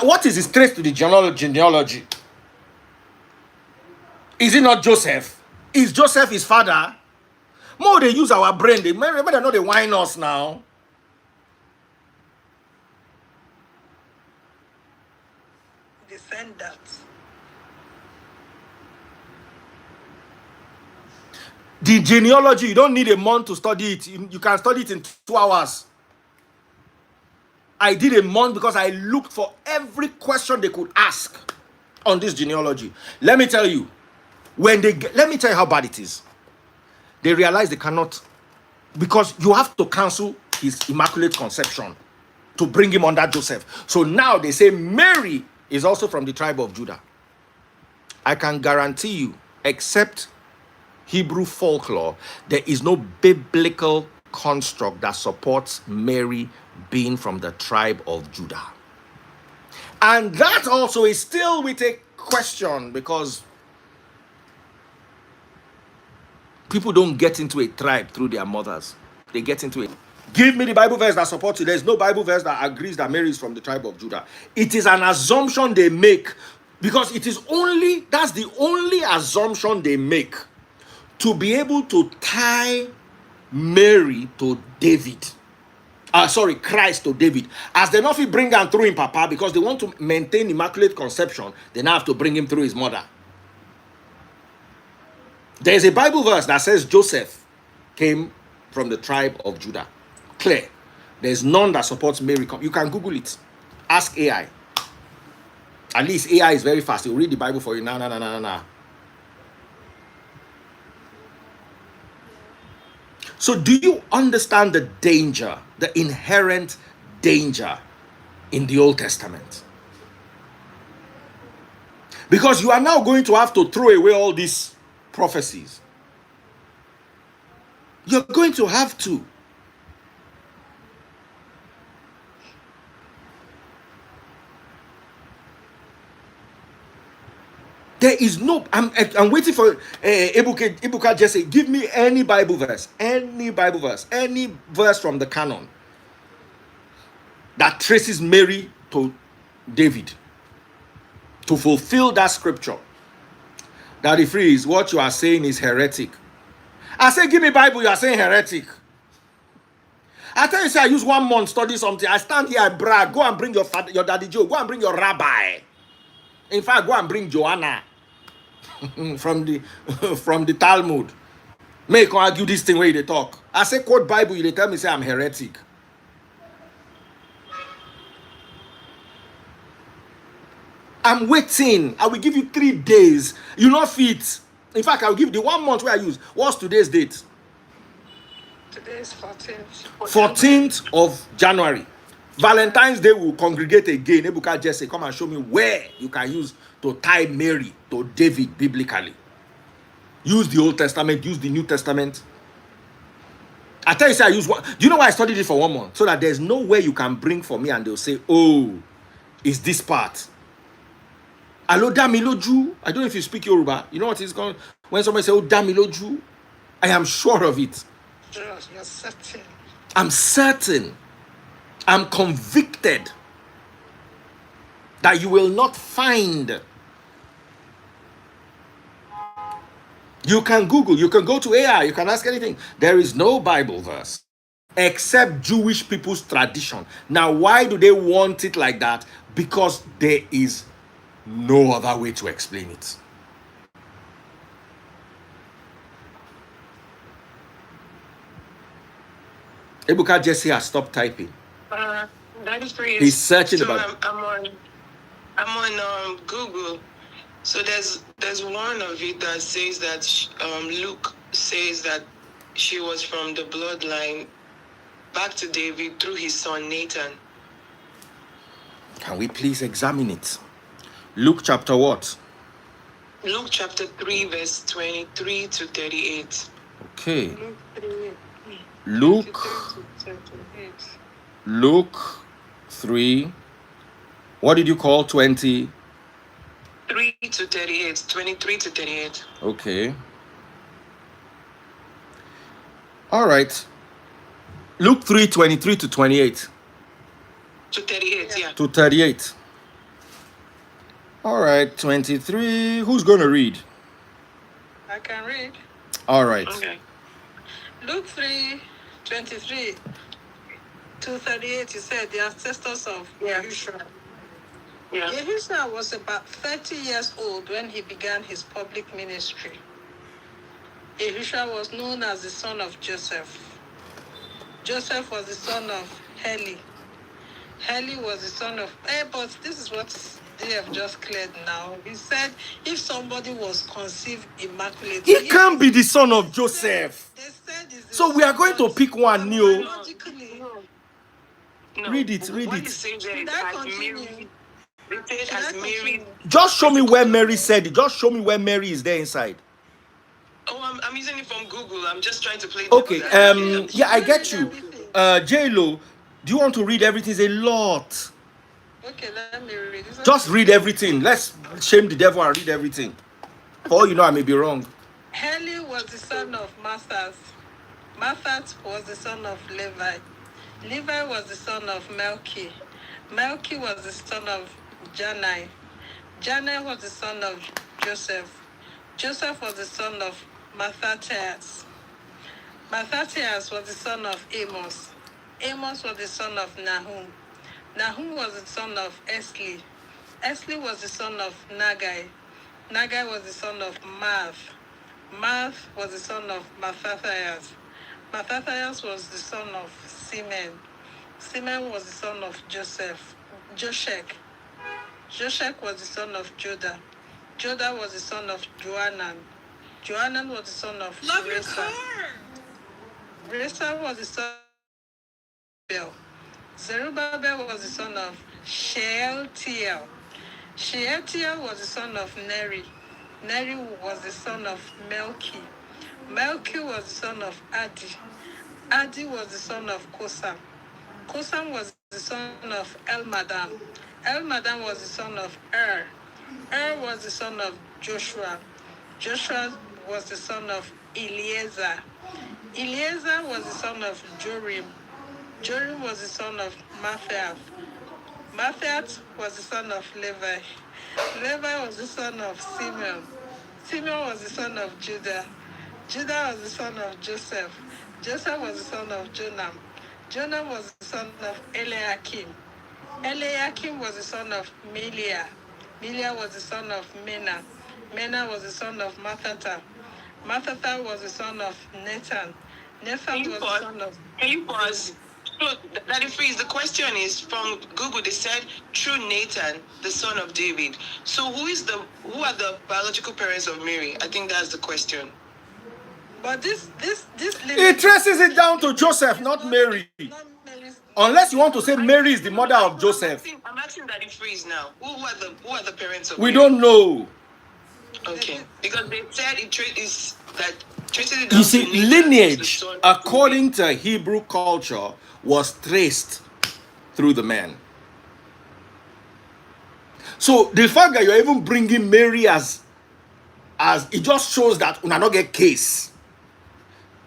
what is his trace to the genealogy? Is it not Joseph? Is Joseph his father? More they use our brain. They better know they whine us now. Descendants. The genealogy, you don't need a month to study it. You can study it in 2 hours. I did a month because I looked for every question they could ask on this genealogy. Let me tell you, let me tell you how bad it is. They realize they cannot, because you have to cancel his immaculate conception to bring him under Joseph. So now they say Mary is also from the tribe of Judah. I can guarantee you, except Hebrew folklore, there is no biblical construct that supports Mary being from the tribe of Judah. And that also is still with a question, because people don't get into a tribe through their mothers. They get into it. Give me the Bible verse that supports it. There's no Bible verse that agrees that Mary is from the tribe of Judah. It is an assumption they make, because that's the only assumption they make to be able to tie Mary to David. Christ to David. As they not bring him through him papa, because they want to maintain immaculate conception, they now have to bring him through his mother. There is a Bible verse that says Joseph came from the tribe of Judah. Clear. There's none that supports Mary. You can Google it. Ask AI. At least AI is very fast. He'll read the Bible for you. Nah. So do you understand the danger, the inherent danger in the Old Testament? Because you are now going to have to throw away all these prophecies. You're going to have to. There is no, I'm waiting for Ebuka Jesse. Give me any Bible verse from the canon that traces Mary to David to fulfill that scripture. That if it is what you are saying is heretic. I say, give me Bible, you are saying heretic. I tell you, say I use 1 month study something. I stand here, I brag. Go and bring your father, your daddy Joe. Go and bring your rabbi. In fact, go and bring Joanna from the Talmud. Make argue this thing where they talk. I say quote Bible, you they tell me say I'm heretic. I'm waiting. I will give you 3 days. You not fit. In fact, I will give the 1 month where I use. What's today's date? Today is 14th. 14th of January. Valentine's Day will congregate again. Ebuka Jesse, come and show me where you can use to tie Mary to David biblically. Use the Old Testament, use the New Testament. I tell you, say I use one. Do you know why I studied it for 1 month? So that there's no way you can bring for me and they'll say, oh, it's this part. Alo Damiloju. I don't know if you speak Yoruba. You know what it's called? When somebody say, oh, Damiloju, I am sure of it. You're certain. I'm certain. I'm convicted that you will not find. You can Google, you can go to AI, you can ask anything. There is no Bible verse except Jewish people's tradition. Now, why do they want it like that? Because there is no other way to explain it. Ebuka Jesse has stopped typing. That is free. He's searching so about. I'm on Google. So there's one of it that says that Luke says that she was from the bloodline back to David through his son Nathan. Can we please examine it? Luke chapter what? Luke chapter 3 verse 23 to 38. Okay. Luke 3. What did you call 20? 3 to 38. 23 to 38. Okay. All right. Luke 3:23 to 28. To 38, yeah. To 38. All right, 23. Who's going to read? I can read. All right. Okay. Luke 3:23 to 38, you said the ancestors of Yahushua. Yeah. Yahushua was about 30 years old when he began his public ministry. Yahushua was known as the son of Joseph. Joseph was the son of Heli. Heli was the son of... but this is what they have just cleared now. He said if somebody was conceived immaculate... He can't be the son of Joseph. They said it's the So we are son going to of- pick one new. Logically, No. Read it, read What it. you say there should is I as continue? Mary. They said Should I as Mary. continue? Just show me where Mary said it. Just show me where Mary is there inside. Oh, I'm using it from Google. I'm just trying to play. Okay. devil's advocate. Yeah, I get you. J-Lo, do you want to read everything? It's a lot. Okay, let me read. It's Just okay. read everything. Let's shame the devil and read everything. For all you know, I may be wrong. Heli was the son of Matthat. Matthat was the son of Levi. Levi was the son of Melchi. Melchi was the son of Janai. Janai was the son of Joseph. Joseph was the son of Mathathias. Mathathias was the son of Amos. Amos was the son of Nahum. Nahum was the son of Esli. Esli was the son of Nagai. Nagai was the son of Maath. Maath was the son of Mathathias. Mathathias was the son of Simeon. Simeon was the son of Joshek. Joshek was the son of Jodah. Jodah was the son of Johanan. Johanan was the son of Love your Resa. car. Resa was the son of Zerubbabel. Zerubbabel was the son of Shealtiel. Shealtiel was the son of Neri. Neri was the son of Melchi. Melchi was the son of Adi. Adi was the son of Kosam. Kosam was the son of Elmadam. Elmadam was the son of was the son of Joshua. Joshua was the son of Eliezer. Eliezer was the son of Jorim. Jorim was the son of Mathiath. Mathiath was the son of Levi. Levi was the son of Simeon. Simeon was the son of Judah. Judah was the son of Joseph. Joseph was the son of Jonam. Jonam was the son of Eliakim. Eliakim was the son of Meliah. Meliah was the son of Mena. Mena was the son of Mathatha. Mathatha was the son of Nathan. Nathan was the son of... Can you pause? So, Daddy Freeze, the question is from Google. They said through Nathan, the son of David. So who are the biological parents of Mary? I think that's the question. But this It traces it down to Joseph, not Mary. Not Mary's. Unless you want to say Mary is the mother of Joseph. I'm asking Daddy Freeze now. Who are the parents of We Mary? don't know. Okay, because they said traces it down You see, to Nathan, lineage, the son of according to Hebrew culture, was traced through the man. So the fact that you're even bringing Mary as it just shows that we not get case.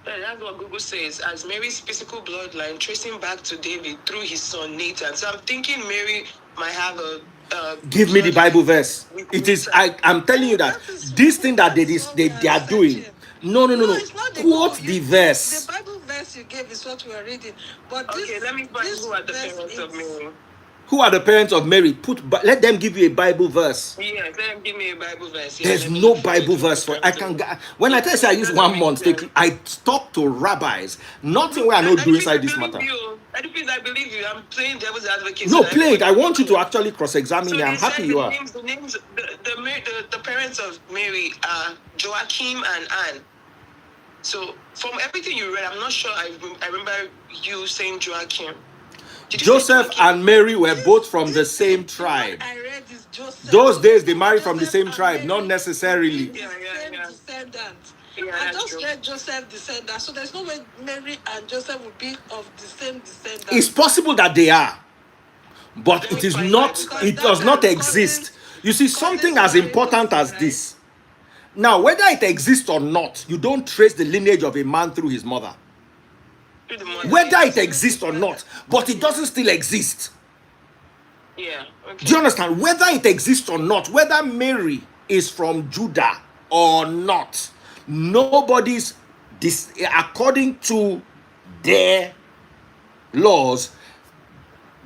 That's what Google says, as Mary's physical bloodline tracing back to David through his son Nathan. So I'm thinking Mary might have a. Give me the Bible verse. It is. I'm telling you that this thing that they are doing. No. It's not Quote the verse. The Bible verse you gave is what we are reading. But Okay, let me find this who are the verse parents of is- Mary. Who are the parents of Mary? Let them give you a Bible verse. Yes, let them give me a Bible verse. Yeah, There's let me no look for Bible it. verse for. I can. When I tell you I use 1 month, I talk to rabbis. Nothing where I know do inside this matter. I believe you. I'm playing devil's advocate. No, so play it. I everybody- want you to actually cross-examine So me. I'm they said happy you are. the parents of Mary are Joachim and Anne. So from everything you read, I'm not sure I remember you saying Joachim. Did you say Joseph Joachim? and Mary were both from the this- same the tribe. one I read is Joseph. Those days they married from the Joseph same and tribe, Mary not necessarily. is the same descendant. Yeah, I that's just true. read Joseph descendant, so there's no way Mary and Joseph would be of the same descendant. It's possible that they are, but Let it me is find not. that. It does not exist. You see, something as important as this. Now, whether it exists or not, you don't trace the lineage of a man through his mother. Whether it exists or not, but it doesn't still exist. Yeah. Okay. Do you understand? Whether it exists or not, whether Mary is from Judah or not, nobody's according to their laws,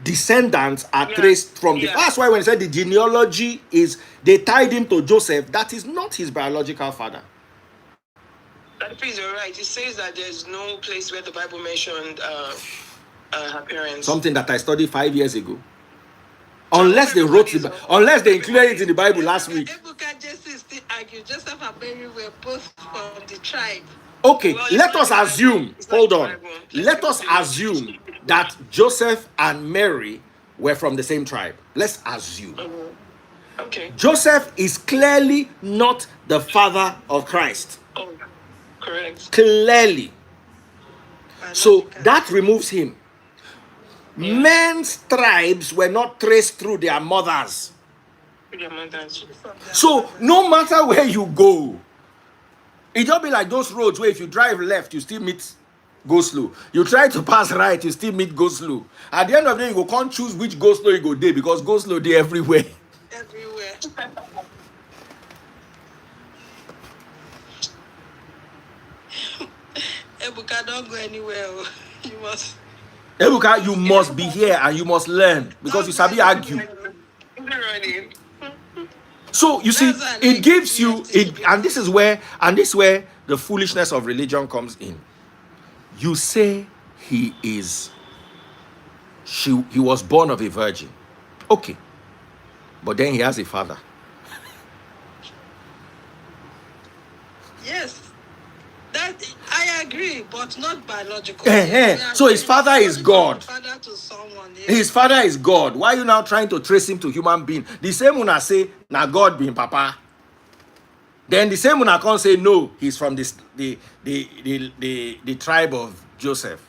descendants are traced from the. That's why when I said the genealogy is, they tied him to Joseph, that is not his biological father. That please, you're right. It says that there's no place where the Bible mentioned her parents. Something that I studied 5 years ago. Unless they wrote it, unless they included it in the Bible last week. Ebuka Jesse still argue Joseph and Mary were both from the tribe. Okay, let us assume, hold on. Let us assume that Joseph and Mary were from the same tribe. Let's assume. Okay. Joseph is clearly not the father of Christ. Oh, correct. Clearly. So that removes him. Men's tribes were not traced through their mothers. So no matter where you go, it don't be like those roads where if you drive left, you still meet go slow. You try to pass right, you still meet go slow. At the end of the day, you can't choose which go slow you go there because go slow there everywhere. Everywhere. Ebuka, don't go anywhere. You must. Ebuka, you must be here and you must learn because you sabi argue. So you see, it gives you it, and this is where the foolishness of religion comes in. You say he was born of a virgin. Okay. But then he has a father. Yes. That I agree, but not biological. So his father is God. Father to someone, yes. His father is God. Why are you now trying to trace him to human being? The same one I say, now God being Papa. Then the same one I can't say no, he's from the tribe of Joseph.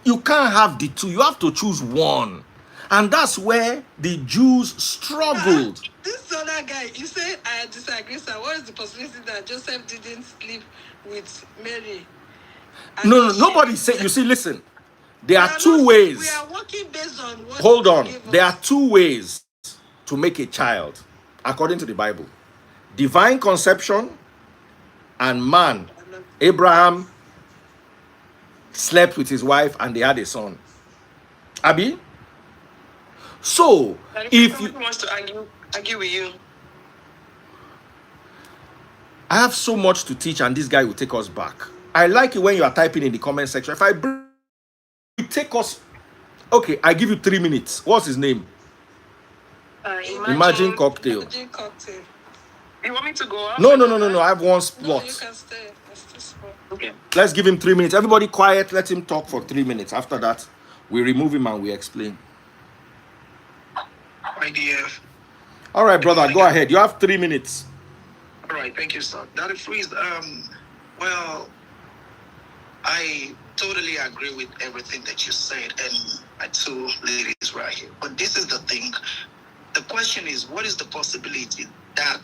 You can't have the two. You have to choose one. And that's where the Jews struggled. This other guy, you say I disagree, sir. What is the possibility that Joseph didn't sleep with Mary? No, nobody said. You see, listen. There are two ways. We are working based on what. Hold on. There are two ways to make a child, according to the Bible: divine conception and man. Abraham slept with his wife and they had a son. Abi? So, if you wants to argue with you, I have so much to teach, and this guy will take us back. I like it when you are typing in the comment section. If I bring, take us, okay, I give you 3 minutes. What's his name? Imagine cocktail. Imagine cocktail. You want me to go up? No. I have one No, spot. you can stay. Okay. Let's give him 3 minutes. Everybody quiet. Let him talk for 3 minutes. After that, we remove him and we explain. IDF. All right, brother, go ahead. You have 3 minutes. All right, thank you, sir. Daddy Freeze, well, I totally agree with everything that you said, and my two ladies right here. But this is the thing. The question is, what is the possibility that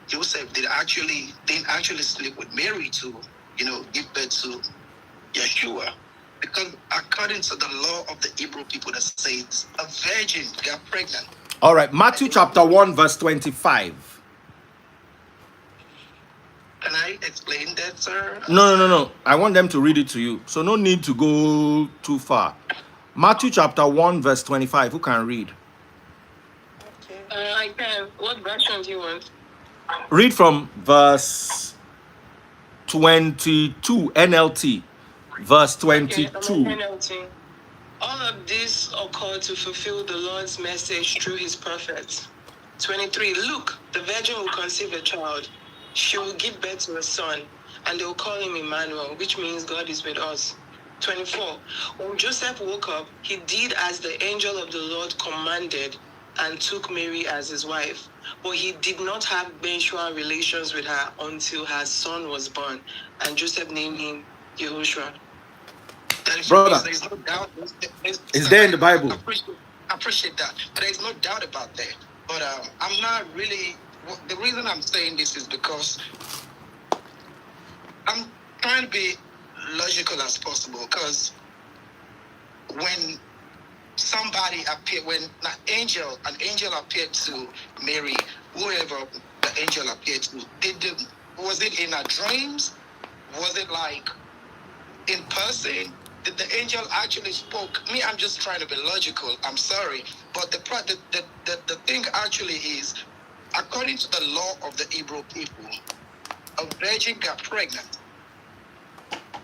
Joseph didn't actually sleep with Mary to, give birth to Yeshua? Because according to the law of the Hebrew people that says a virgin got pregnant. All right, Matthew chapter 1, verse 25. Can I explain that, sir? No. I want them to read it to you. So no need to go too far. Matthew chapter 1, verse 25. Who can read? Okay. I can. What version do you want? Read from verse 22, NLT. Verse 22. Okay, all of this occurred to fulfill the Lord's message through his prophets. 23. Look, the virgin will conceive a child. She will give birth to a son, and they will call him Emmanuel, which means God is with us. 24. When Joseph woke up, he did as the angel of the Lord commanded and took Mary as his wife. But he did not have menstrual relations with her until her son was born, and Joseph named him Yehoshua. Brother, there's no doubt. It's there in the Bible. I appreciate that, but there's no doubt about that. But I'm not really. The reason I'm saying this is because I'm trying to be logical as possible. Because when somebody appeared, when an angel appeared to Mary, whoever the angel appeared to, was it in her dreams? Was it like in person? Did the angel actually spoke? Me, I'm just trying to be logical. I'm sorry, but the thing actually is, according to the law of the Hebrew people, a virgin got pregnant,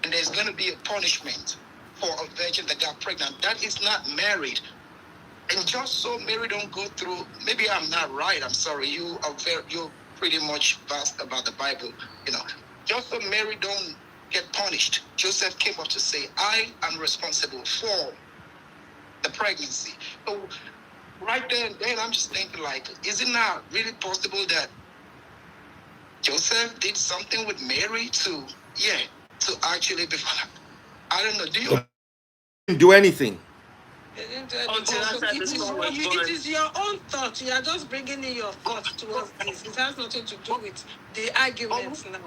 and there's going to be a punishment for a virgin that got pregnant that is not married. And just so Mary don't go through, maybe I'm not right. I'm sorry. You're pretty much vast about the Bible. Just so Mary don't get punished, Joseph came up to say, I am responsible for the pregnancy. So right there and then, I'm just thinking, like, is it not really possible that Joseph did something with Mary to actually be? I don't know. Do you? Didn't do anything. It is your own thought. You are just bringing in your thoughts towards this. It has nothing to do with the arguments now.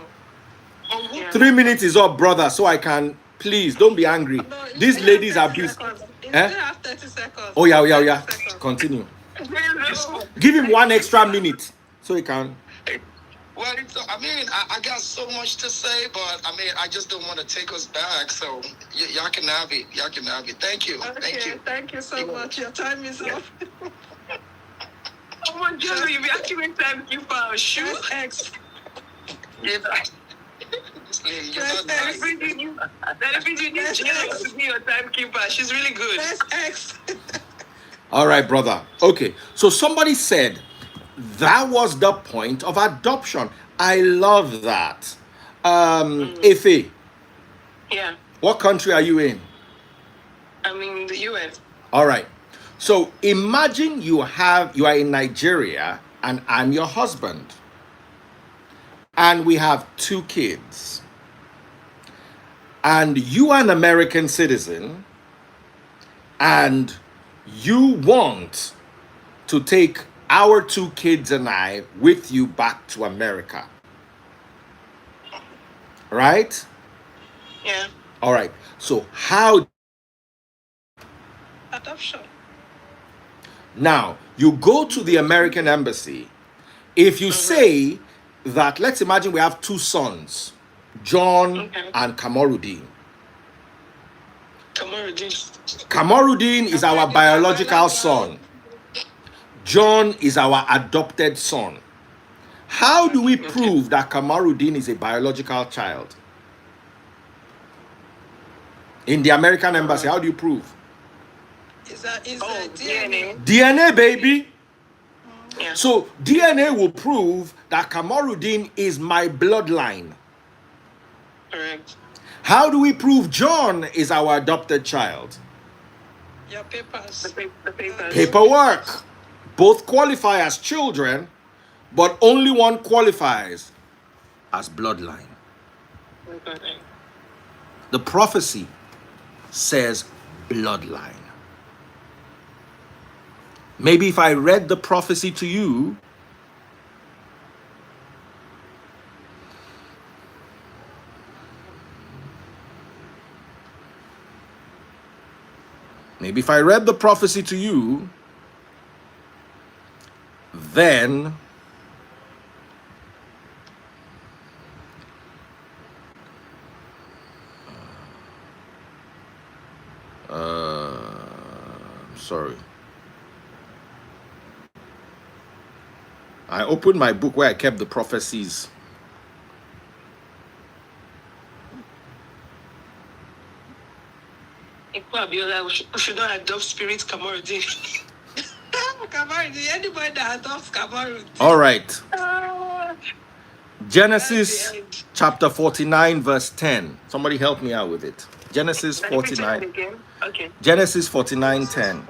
Yeah. 3 minutes is up, brother, so I can, please don't be angry. No, These ladies are busy. You still have 30 seconds. Oh yeah. Continue. Give him 1 extra minute so he can. Well, I got so much to say, but I just don't want to take us back. So y'all can have it. Thank you. Okay, thank you so much. Your time is up. Oh my God, you'll be actually time keeper our shoe. Press X. That if you need Janice to be your timekeeper, she's really good. Press X. All right, brother. Okay, so somebody said that was the point of adoption. I love that. Ife. Yeah. What country are you in? I'm in the US. All right. So imagine you are in Nigeria and I'm your husband. And we have 2 kids. And you are an American citizen. And you want to take our 2 kids and I with you back to America. Right? Yeah. All right. So how? Adoption. Now, you go to the American embassy. If you say that, let's imagine we have 2 sons, John and Kamorudin. Kamorudin is our biological son. John is our adopted son. How do we prove that Kamorudin is a biological child? In the American embassy, how do you prove? Is DNA. DNA, baby. Yeah. So DNA will prove that Kamorudin is my bloodline. Correct. How do we prove John is our adopted child? Your papers. The papers. Paperwork. Both qualify as children, but only one qualifies as bloodline. The prophecy says bloodline. Maybe if I read the prophecy to you, then sorry. I opened my book where I kept the prophecies. We should not adopt spirit Kamorudin. Kamorudin, anybody that adopts Kamorudin. All right. Genesis chapter 49 verse 10. Somebody help me out with it. Genesis 49. Okay. Genesis 49 10.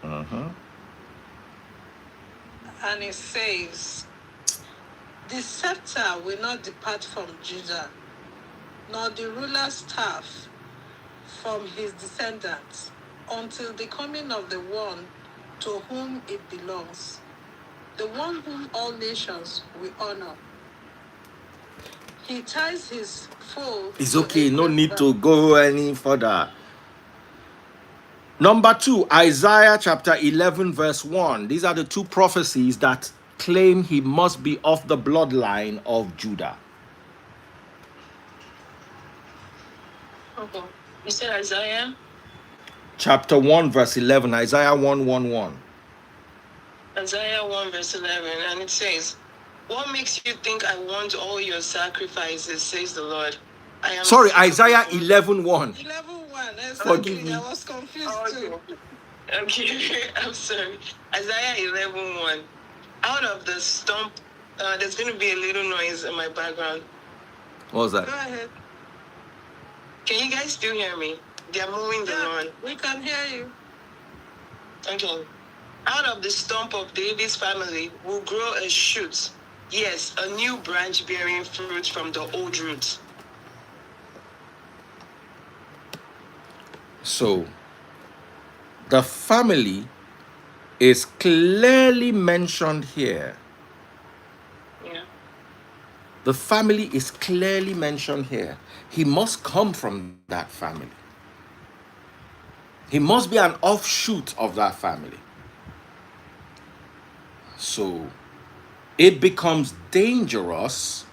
49:10. And it says, the scepter will not depart from Judah, nor the ruler's staff from his descendants, until the coming of the one to whom it belongs, the one whom all nations will honor. He ties his foal. It's to okay, a no need quiver. to go any further. Number 2, Isaiah chapter 11 verse 1. These are the two prophecies that claim he must be of the bloodline of Judah. Okay. You said Isaiah? Chapter 1 verse 11, Isaiah 1:1. Isaiah 1 verse 11, and it says, "What makes you think I want all your sacrifices, says the Lord? I am Sorry, sick of Isaiah your 11:1. 11:1. Forgive Exactly. me. I was confused Oh, too. okay. I'm sorry. Isaiah 11:1. Out of the stump, there's going to be a little noise in my background. What was Go that? ahead. Can you guys still hear me? They're mowing the Yeah, lawn. we can hear you. Okay. Out of the stump of David's family will grow a shoot. Yes, a new branch bearing fruit from the old roots. So, the family is clearly mentioned here. Yeah. The family is clearly mentioned here. He must come from that family. He must be an offshoot of that family. So it becomes dangerous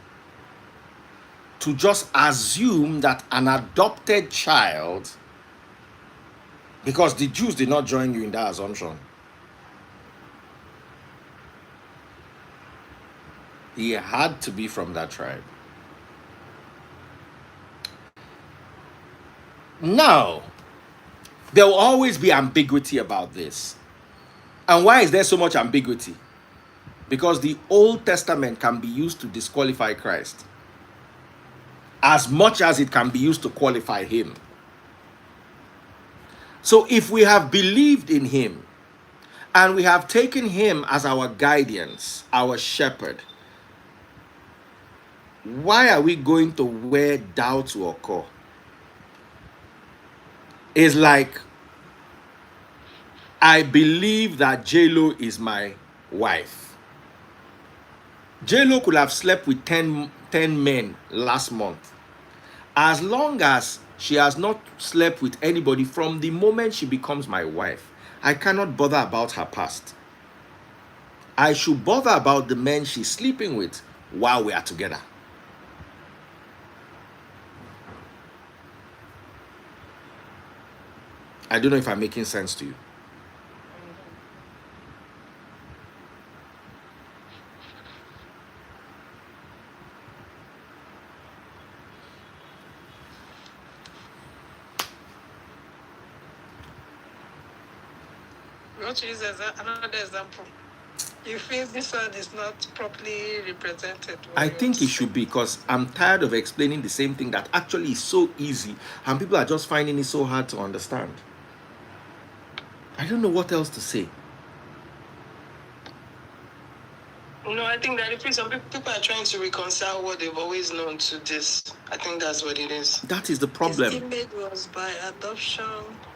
to just assume that an adopted child, because the Jews did not join you in that assumption. He had to be from that tribe. Now, there will always be ambiguity about this. And why is there so much ambiguity? Because the Old Testament can be used to disqualify Christ as much as it can be used to qualify him. So if we have believed in him and we have taken him as our guidance, our shepherd, why are we going to where doubt will occur? It's like, I believe that J-Lo is my wife. J-Lo could have slept with 10 men last month. As long as she has not slept with anybody from the moment she becomes my wife, I cannot bother about her past. I should bother about the men she's sleeping with while we are together. I don't know if I'm making sense to you. We want to use another example. You feel this one is not properly represented? I think it should be, because I'm tired of explaining the same thing that actually is so easy and people are just finding it so hard to understand. I don't know what else to say. No, I think that if some people are trying to reconcile what they've always known to this. I think that's what it is. That is the His problem. image was by adoption,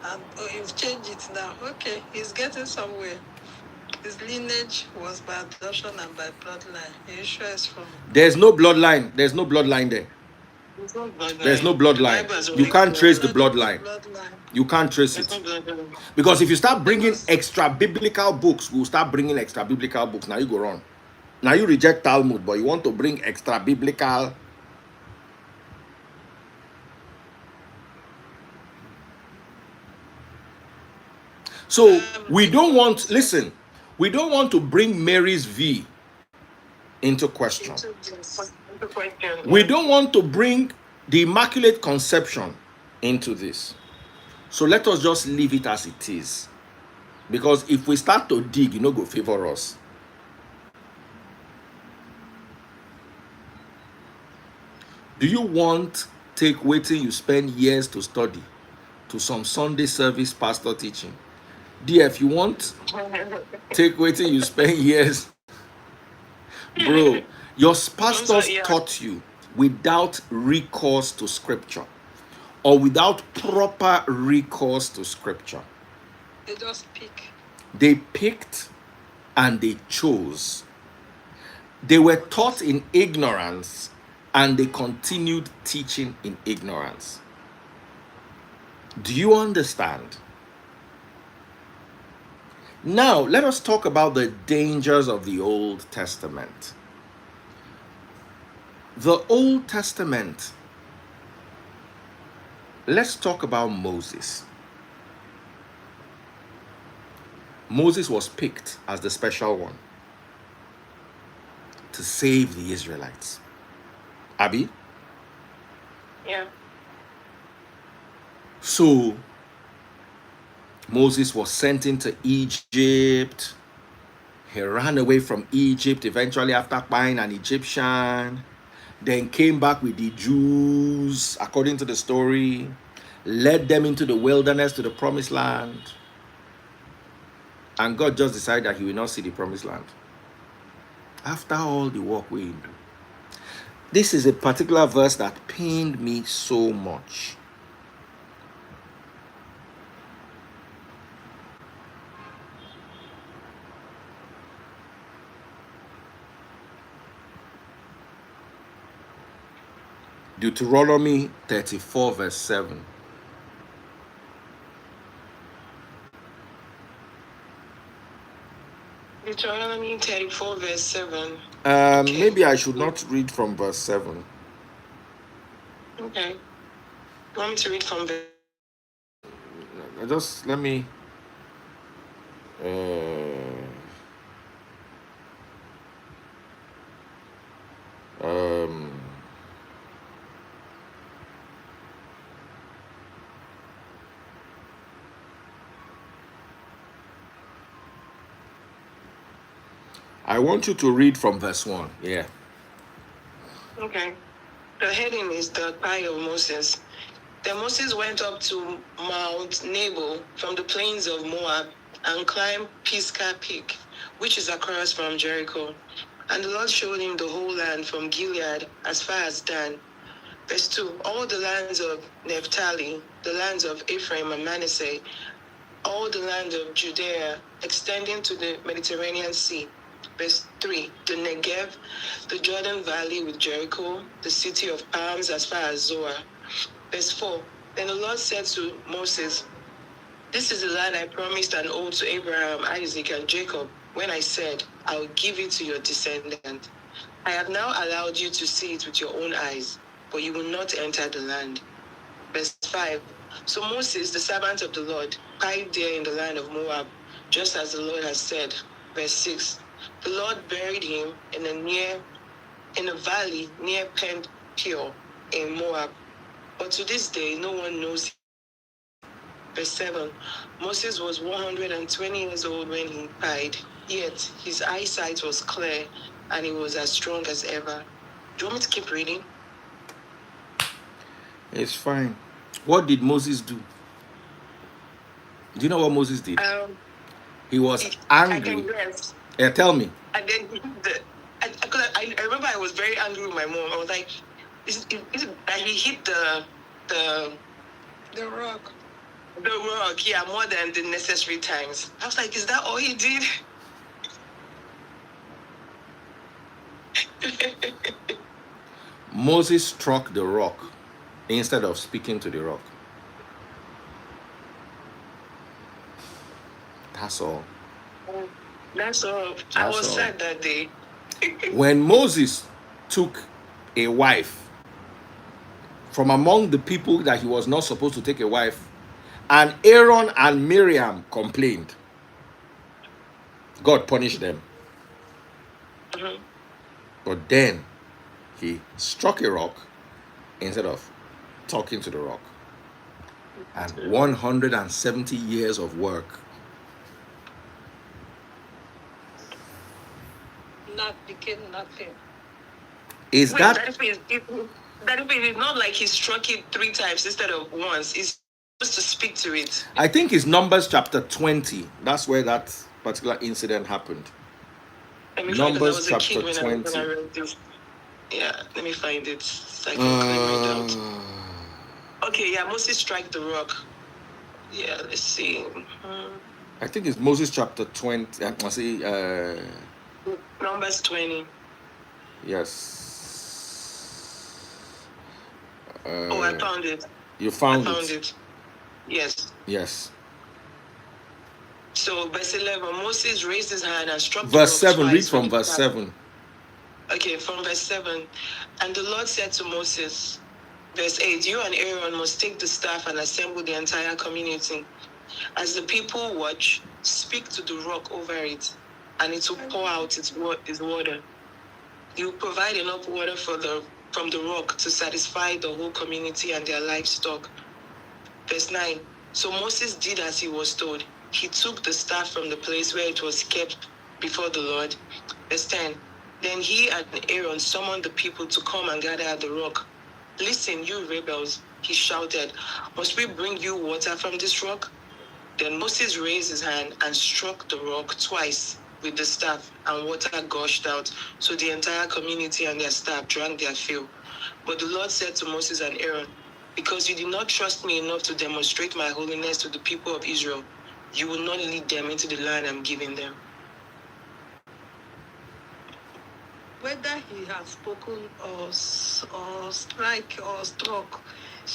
and you've changed it now. Okay, he's getting somewhere. His lineage was by adoption and by bloodline. Yeshua is from. There's no bloodline. There's no bloodline there. There's no bloodline. You can't trace the bloodline. You can't trace it. Because if you start bringing extra biblical books, we'll start bringing extra biblical books. Now you go wrong. Now you reject Talmud, but you want to bring extra biblical. So we don't want, listen, we don't want to bring Mary's V into question. We don't want to bring the Immaculate Conception into this. So let us just leave it as it is. Because if we start to dig, you know, go favor us. Do you want take waiting you spend years to study to some Sunday service pastor teaching? Dear, if you want take waiting you spend years, bro, your pastors taught you without recourse to scripture or without proper recourse to scripture. They just speak. They picked and they chose. They were taught in ignorance and they continued teaching in ignorance. Do you understand? Now, let us talk about the dangers of the Old Testament. The Old Testament, let's talk about Moses. Moses was picked as the special one to save the Israelites. Abby? Yeah. So, Moses was sent into Egypt. He ran away from Egypt eventually after buying an Egyptian. Then came back with the Jews, according to the story, led them into the wilderness to the promised land. And God just decided that he will not see the promised land. After all the work we do. This is a particular verse that pained me so much. Deuteronomy 34 verse 7. Deuteronomy 34 verse 7. Maybe I should not read from verse 7. Okay. You want me to read from verse? Just let me. Um, I want you to read from verse 1. Yeah. Okay. The heading is the cry of Moses. Then Moses went up to Mount Nebo from the plains of Moab and climbed Pisgah Peak, which is across from Jericho. And the Lord showed him the whole land from Gilead as far as Dan. Verse 2, all the lands of Naphtali, the lands of Ephraim and Manasseh, all the land of Judea, extending to the Mediterranean Sea. Verse 3, the Negev, the Jordan Valley with Jericho, the city of palms as far as Zoar. Verse 4, then the Lord said to Moses, this is the land I promised an oath to Abraham, Isaac, and Jacob, when I said, I will give it to your descendant. I have now allowed you to see it with your own eyes, but you will not enter the land. Verse 5, so Moses, the servant of the Lord, died there in the land of Moab, just as the Lord has said. Verse 6, the Lord buried him in a valley near Pen Peor in Moab. But to this day, no one knows. Verse 7, Moses was 120 years old when he died, yet his eyesight was clear and he was as strong as ever. Do you want me to keep reading? It's fine. What did Moses do? Do you know what Moses did? He was angry. I can guess. Yeah, tell me. And then I remember I was very angry with my mom. I was like, is that he hit the rock. The rock, yeah, more than the necessary times. I was like, is that all he did? Moses struck the rock instead of speaking to the rock. That's all. That's all. I was sad that day. When Moses took a wife from among the people that he was not supposed to take a wife, and Aaron and Miriam complained, God punished them. Mm-hmm. But then he struck a rock instead of talking to the rock. And 170 years of work. Became nothing. Is Wait, that it's not like he struck it 3 times instead of once. He's supposed to speak to it. I think it's Numbers chapter 20. That's where that particular incident happened. Numbers chapter 20. Yeah, let me find it so I can clear my doubt. Okay, yeah, Moses struck the rock. Yeah, let's see. I think it's Moses chapter 20. I see. Numbers 20. Yes. Oh, I found it. You I found found it. it. Yes. Yes. So verse 11, Moses raised his hand and struck the Verse rock 7. Read twice from with his verse staff. 7. Okay, from verse 7. And the Lord said to Moses, verse 8, you and Aaron must take the staff and assemble the entire community. As the people watch, speak to the rock over it, and it will pour out its water. You provide enough water from the rock to satisfy the whole community and their livestock. Verse 9. So Moses did as he was told. He took the staff from the place where it was kept before the Lord. Verse 10. Then he and Aaron summoned the people to come and gather at the rock. Listen, you rebels, he shouted. Must we bring you water from this rock? Then Moses raised his hand and struck the rock twice with the staff, and water gushed out. So the entire community and their staff drank their fill. But the Lord said to Moses and Aaron, because you did not trust me enough to demonstrate my holiness to the people of Israel, you will not lead them into the land I'm giving them. Whether he has spoken or strike or struck,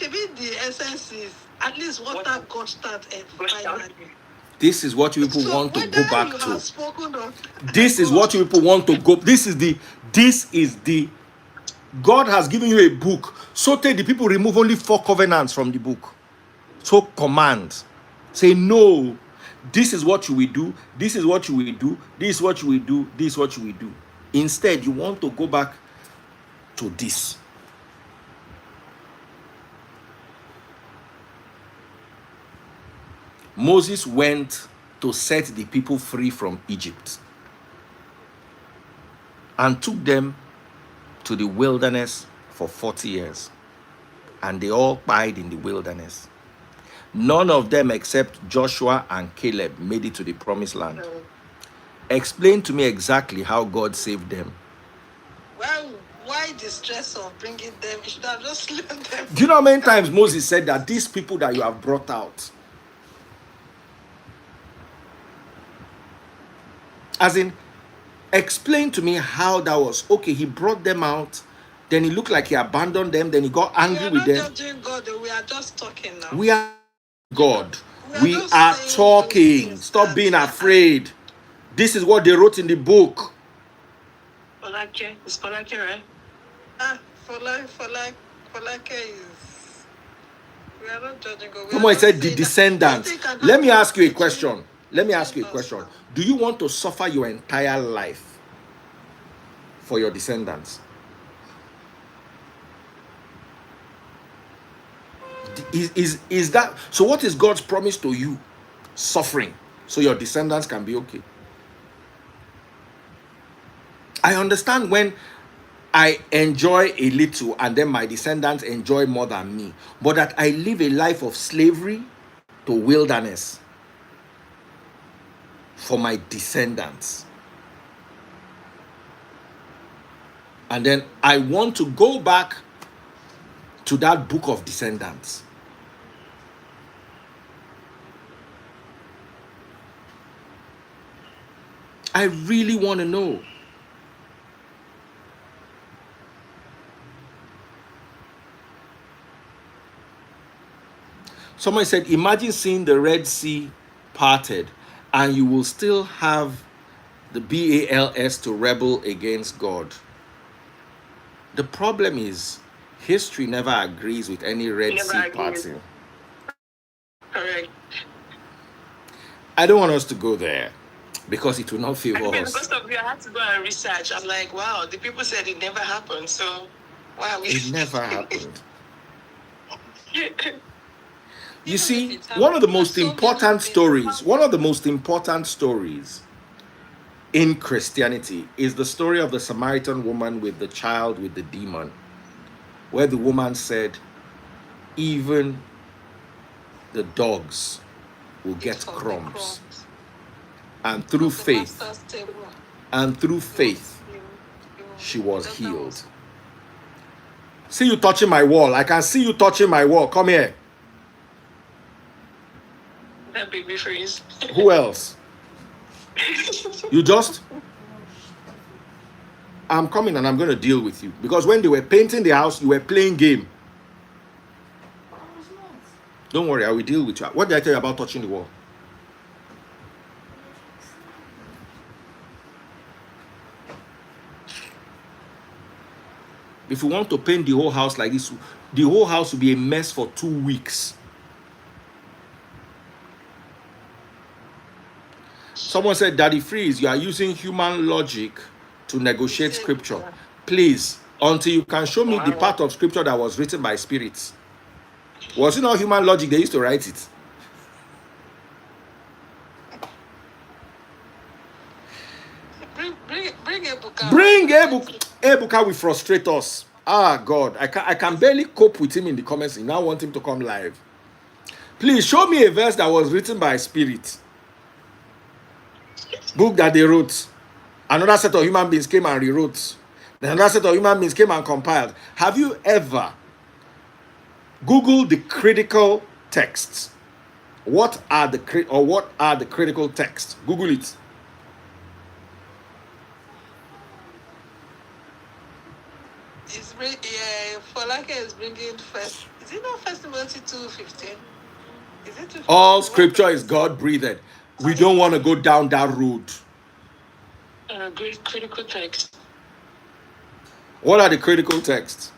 maybe the essence is at least water gushed out and finally. This is what you people So want to whether go back you to. have spoken or This is what you people want to go. This is the God has given you a book. So take the people remove only 4 covenants from the book. So commands. Say no. This is what you will do. This is what you will do. This is what you will do. This is what you will do. Instead, you want to go back to this. Moses went to set the people free from Egypt and took them to the wilderness for 40 years. And they all died in the wilderness. None of them except Joshua and Caleb made it to the promised land. Explain to me exactly how God saved them. Well, why the stress of bringing them? You should have just let them. Do you know how many times Moses said that these people that you have brought out, as in, explain to me how that was. Okay, he brought them out, then he looked like he abandoned them, then he got angry with them. We are not judging God, we are just talking now. We are God. We just are saying talking. those Stop things being that- afraid. This is what they wrote in the book. Folake, it's Folake, right? For like is. We are not judging God. Someone said the descendants. Let me ask you a question. Let me ask you a question. Do you want to suffer your entire life for your descendants? Is that so? What is God's promise to you? Suffering so your descendants can be okay. I understand when I enjoy a little and then my descendants enjoy more than me, but that I live a life of slavery to wilderness for my descendants. And then I want to go back to that book of descendants. I really want to know. Someone said, imagine seeing the Red Sea parted and you will still have the BALS to rebel against God. The problem is, history never agrees with any Red Sea parting. Correct. I don't want us to go there because it will not favor And us. because of you, I had to go and research. I'm like, wow, the people said it never happened. So why are we? It never happened. You Even see, if it one of the happened, most so many important things stories in Christianity is the story of the Samaritan woman with the child with the demon, where the woman said, even the dogs will get from the crumbs. crumbs. And through From the faith, master's table. she was healed. See you touching my wall. I can see you touching my wall. Come here. a baby freeze. Who else? You just. I'm coming and I'm going to deal with you. Because when they were painting the house, you were playing game. Don't worry, I will deal with you. What did I tell you about touching the wall? If you want to paint the whole house like this, the whole house will be a mess for 2 weeks. Someone said, Daddy Freeze, you are using human logic to negotiate scripture. Please, until you can show me the part of scripture that was written by spirits. Was it not human logic they used to write it? Bring Ebuka. Bring Ebuka. Ebuka will frustrate us. Ah, God. I can barely cope with him in the comments. I now want him to come live. Please show me a verse that was written by a spirit. Book that they wrote. Another set of human beings came and rewrote. Then another set of human beings came and compiled. Have you ever Googled the critical texts? What are the critical texts? Google it. Folake is bringing first. Is it not First Timothy 2:15? Is it 2:15? All scripture is God breathed. We don't want to go down that road. Great critical text. What are the critical texts?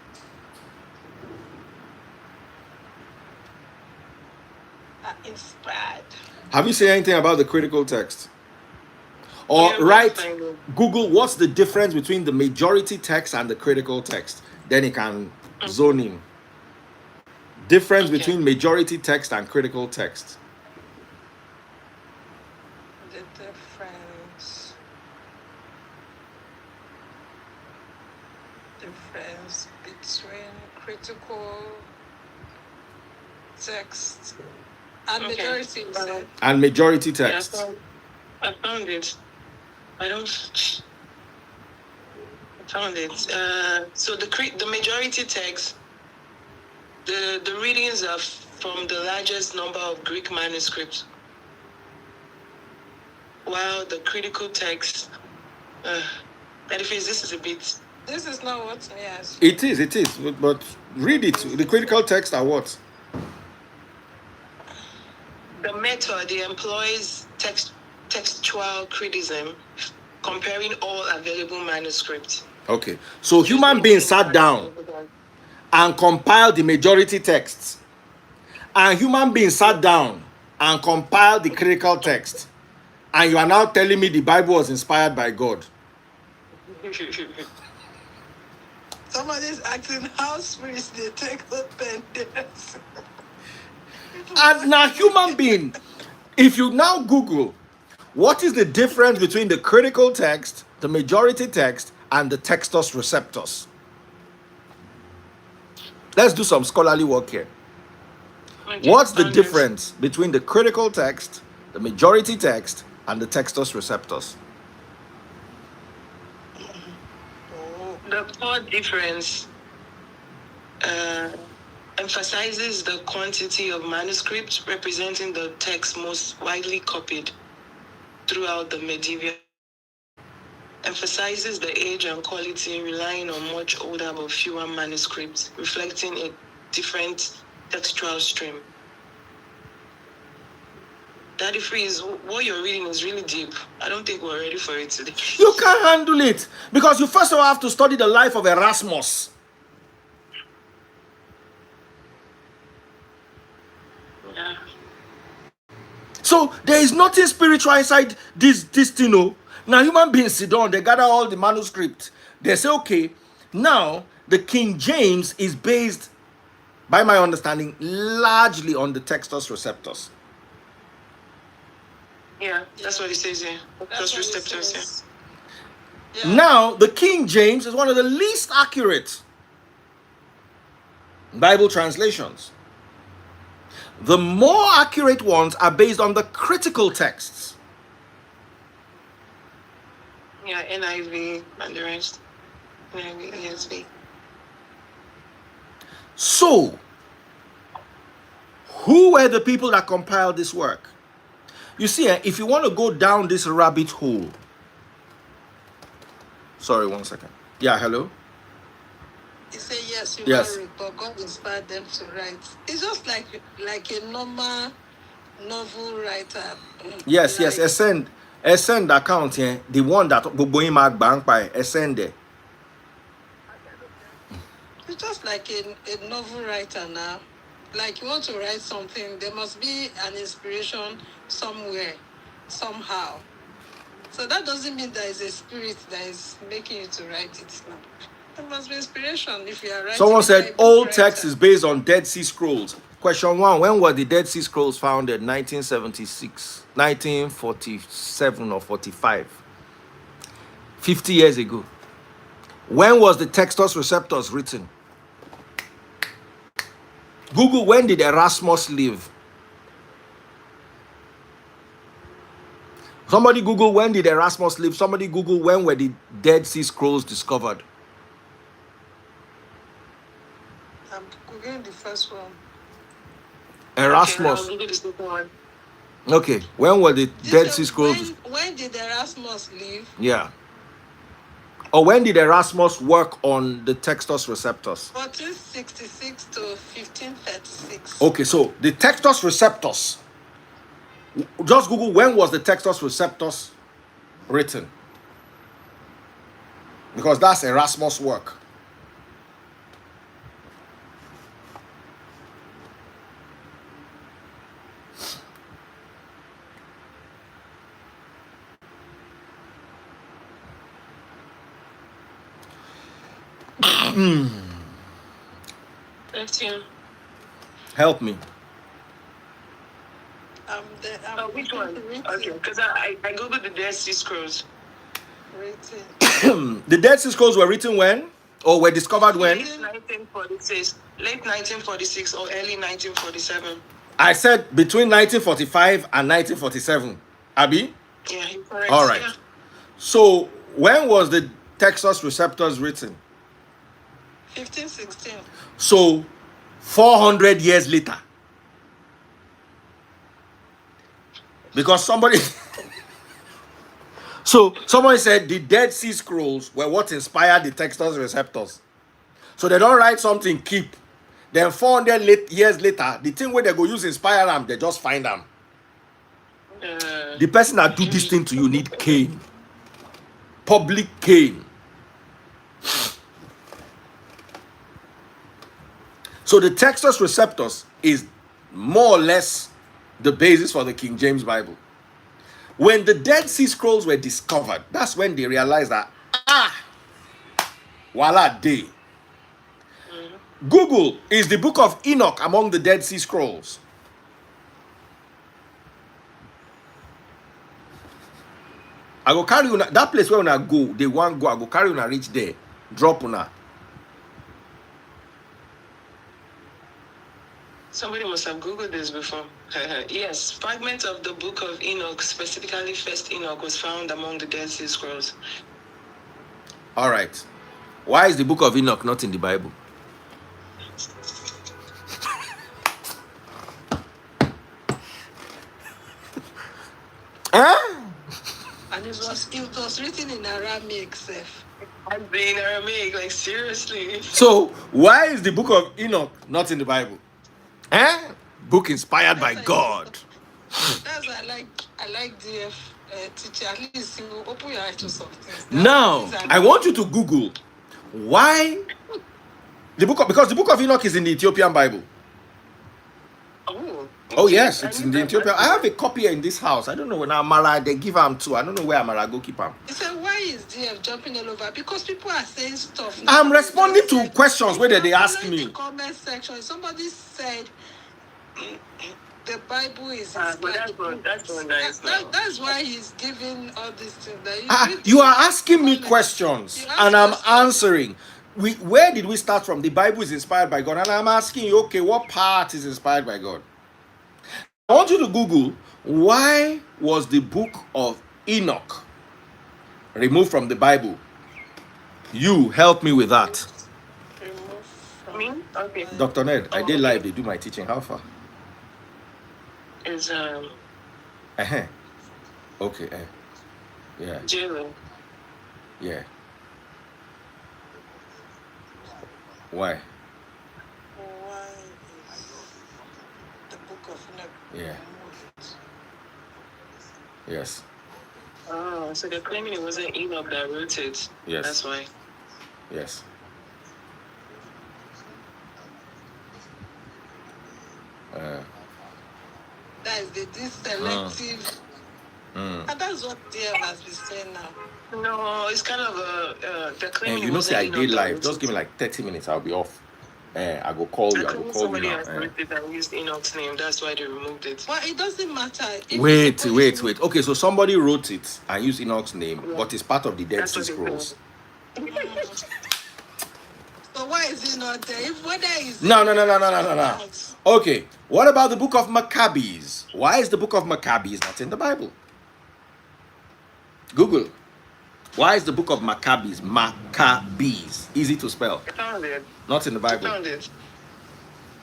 Inspired. Have you said anything about the critical text? Or Google what's the difference between the majority text and the critical text. Then it can zone in. Difference between majority text and critical text. The difference between critical text and majority. You said. And majority text. Yeah, I found it. I found it. So the majority text, the readings are from the largest number of Greek manuscripts, while the critical text, this is a bit. This is not what me asked. It is. But read it. The critical text are what? The method employs textual criticism, comparing all available manuscripts. Okay. So human beings sat down and compiled the majority texts. And human beings sat down and compiled the critical text. And you are now telling me the Bible was inspired by God. Somebody's asking how spirits they take open this. And now human being, if you now Google what is the difference between the critical text, the majority text, and the textus receptus? Let's do some scholarly work here. What's the difference between the critical text, the majority text, and the textus receptus? The core difference emphasizes the quantity of manuscripts representing the text most widely copied throughout the medieval. Emphasizes the age and quality, relying on much older but fewer manuscripts, reflecting a different textual stream. Daddy Freeze, what you're reading is really deep. I don't think we're ready for it today. You can't handle it because you first of all have to study the life of Erasmus. Yeah. So there is nothing spiritual inside this thing. No. Now human beings sit down, they gather all the manuscript. They say, okay, now the King James is based, by my understanding, largely on the textus receptus. Yeah, that's what it says here. Textus receptus, Yeah. Now, the King James is one of the least accurate Bible translations. The more accurate ones are based on the critical texts. Yeah, NIV and the rest. NIV, ESV. So, who were the people that compiled this work? You see, if you want to go down this rabbit hole, sorry, 1 second. Yeah, hello. He said yes, you Yes. are right, but God inspired them to write. It's just like a normal novel writer. Yes, Like, yes. Send account here. The one that Boboing Mark Bank by send there. it's just like a novel writer now. Like you want to write something, there must be an inspiration somewhere, somehow. So that doesn't mean there is a spirit that is making you to write it now. There must be inspiration if you are writing. Someone if you are said a book old writer. text is based on Dead Sea Scrolls. Question 1: when were the Dead Sea Scrolls founded? 1976, 1947 or 45? 50 years ago. When was the Textus Receptus written? Google, when did Erasmus live? Somebody Google, when did Erasmus live? Somebody Google, when were the Dead Sea Scrolls discovered? I'm googling the first one. Erasmus. Okay, Google the second one. Okay, when were the Dead Sea This Scrolls? when did Erasmus live? Yeah. Or when did Erasmus work on the Textus Receptus? 1466 to 1536. Okay, so the Textus Receptus. Just Google, when was the Textus Receptus written? Because that's Erasmus' work. That's you. Help me. Which one? Okay, because I googled the Dead Sea Scrolls. Written. The Dead Sea Scrolls were written when? Or were discovered when? Late 1946, late 1946 or early 1947. I said between 1945 and 1947. Abi? Yeah, you're correct. All right. Yeah. So when was the Textus Receptus written? 1516. So 400 years later. Because somebody so somebody said the Dead Sea Scrolls were what inspired the Textus Receptus. So they don't write something, keep. Then 400 years later, the thing where they go use inspire them, they just find them. The person that do this thing to you need cane. Public cane. So the Textus Receptus is more or less the basis for the King James Bible. When the Dead Sea Scrolls were discovered, that's when they realized that, voila, day. Google, is the book of Enoch among the Dead Sea Scrolls? I go carry you that place where I go, they want go, I go carry you reach there, drop una. Somebody must have googled this before. Yes, fragments of the book of Enoch, specifically First Enoch, was found among the Dead Sea Scrolls. All right. Why is the book of Enoch not in the Bible? Huh? And it was written in Aramaic, Seth. I've been Aramaic, like seriously. So why is the book of Enoch not in the Bible? Book inspired by God. That's why I like DF teacher. At least you open your eyes to something. Now I want you to Google why the book of, because the book of Enoch is in the Ethiopian Bible. Oh yes, it's in the Ethiopian. I have a copy in this house. I don't know when Amara they give them to. I don't know where Amara go keep them. He said, why is DF jumping all over? Because people are saying stuff now. I'm responding to questions where they ask In me. the comment section, somebody said the Bible is That's so nice. that's why he's giving all these things. That You are asking me questions You ask and I'm questions. answering. Where did we start from? The Bible is inspired by God, and I'm asking you, okay, what part is inspired by God? I want you to Google why was the book of Enoch removed from the Bible? You help me with that. Me? Okay. Dr. Ned, I did live, they do my teaching. How far? Is Uh-huh. Okay. Yeah. Jailer. Yeah. Why? Why is the book of Enoch Yeah. removed? Yes. Oh, so they're claiming it wasn't Enoch that wrote it. Yes. That's why. Yes. That is the selective. And that's what DM has been saying now. No, it's kind of they're claiming And it you know, say wasn't I Enoch did that live. wrote Just it. give me like 30 minutes. I'll be off. I go call you. They're I go claiming call you somebody now. has wrote it and used Enoch's name. That's why they removed it. Well, it doesn't matter. If Wait. suppose- Okay, so somebody wrote it and used Enoch's name, Yeah. but it's part of the Dead That's Sea what they Scrolls. So why is it not there? If whether it's No. Okay, what about the book of Maccabees? Why is the book of Maccabees not in the Bible? Google. Why is the book of Maccabees, easy to spell, I found it. not in the I Bible? found it.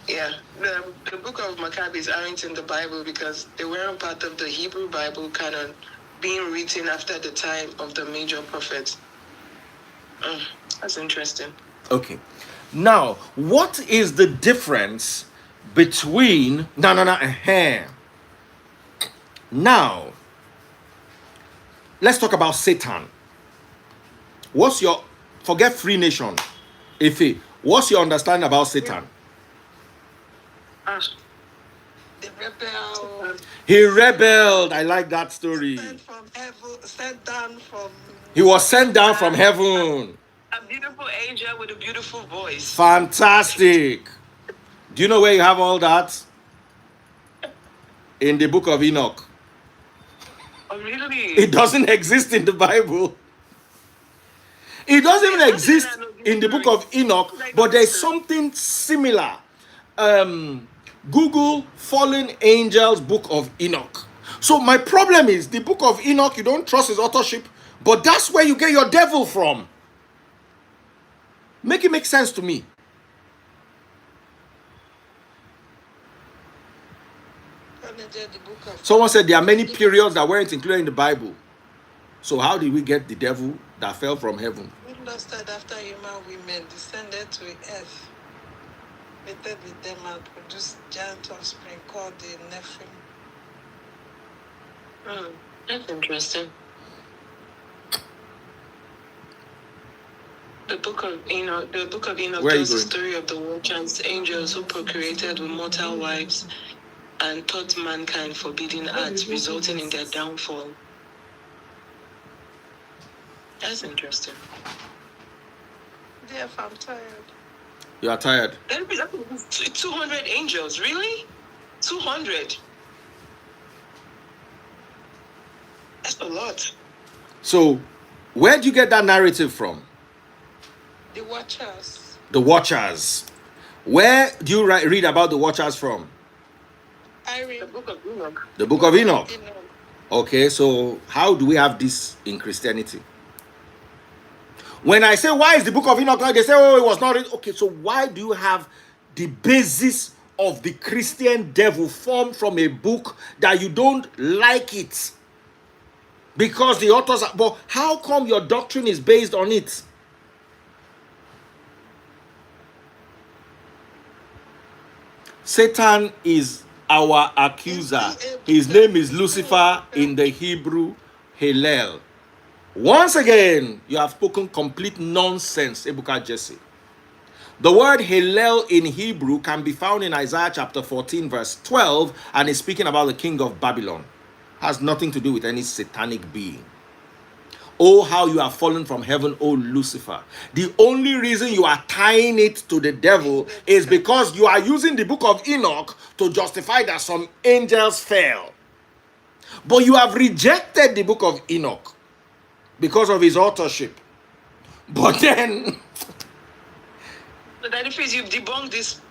Yeah, the book of Maccabees aren't in the Bible because they weren't part of the Hebrew Bible canon being written after the time of the major prophets. That's interesting. Okay. Now, what is the difference between Now, let's talk about Satan. What's your forget Free Nation? Ife, what's your understanding about Satan? the rebel He rebelled. I like that story. sent from heaven, sent down from. He was sent down from heaven. A beautiful angel with a beautiful voice. Fantastic. Do you know where you have all that? In the book of Enoch. Oh, really? It doesn't exist in the Bible. It doesn't even exist in the book of Enoch, but there's something similar. Google Fallen Angels Book of Enoch. So my problem is the book of Enoch, you don't trust his authorship, but that's where you get your devil from. Make it make sense to me. The book of. Someone said there are many periods that weren't included in the Bible. So how did we get the devil that fell from heaven? We lusted after human women, descended to earth, mated with them and produced giant offspring called the Nephilim. That's interesting. The book of Enoch Where are you tells the going? story of the Watchers, angels who procreated with mortal wives and taught mankind forbidden arts, resulting in their downfall. That's interesting. Dear, I'm tired. You are tired. That is 200 angels, really? 200? That's a lot. So where do you get that narrative from? The Watchers. The Watchers. Where do you read about the Watchers from? I The read book of Enoch. The book of Enoch. Enoch. Okay, so how do we have this in Christianity? When I say why is the book of Enoch like, they say, oh, it was not written. Okay, so why do you have the basis of the Christian devil formed from a book that you don't like it? Because the authors are, but how come your doctrine is based on it? Satan is our accuser. His name is Lucifer in the Hebrew, Hillel. Once again, you have spoken complete nonsense, Ebuka Jesse. The word Hillel in Hebrew can be found in Isaiah chapter 14, verse 12, and is speaking about the king of Babylon. Has nothing to do with any satanic being. Oh, how you have fallen from heaven, oh Lucifer. The only reason you are tying it to the devil is because you are using the book of Enoch to justify that some angels fell. But you have rejected the book of Enoch because of his authorship. But then... But that if you've debunked this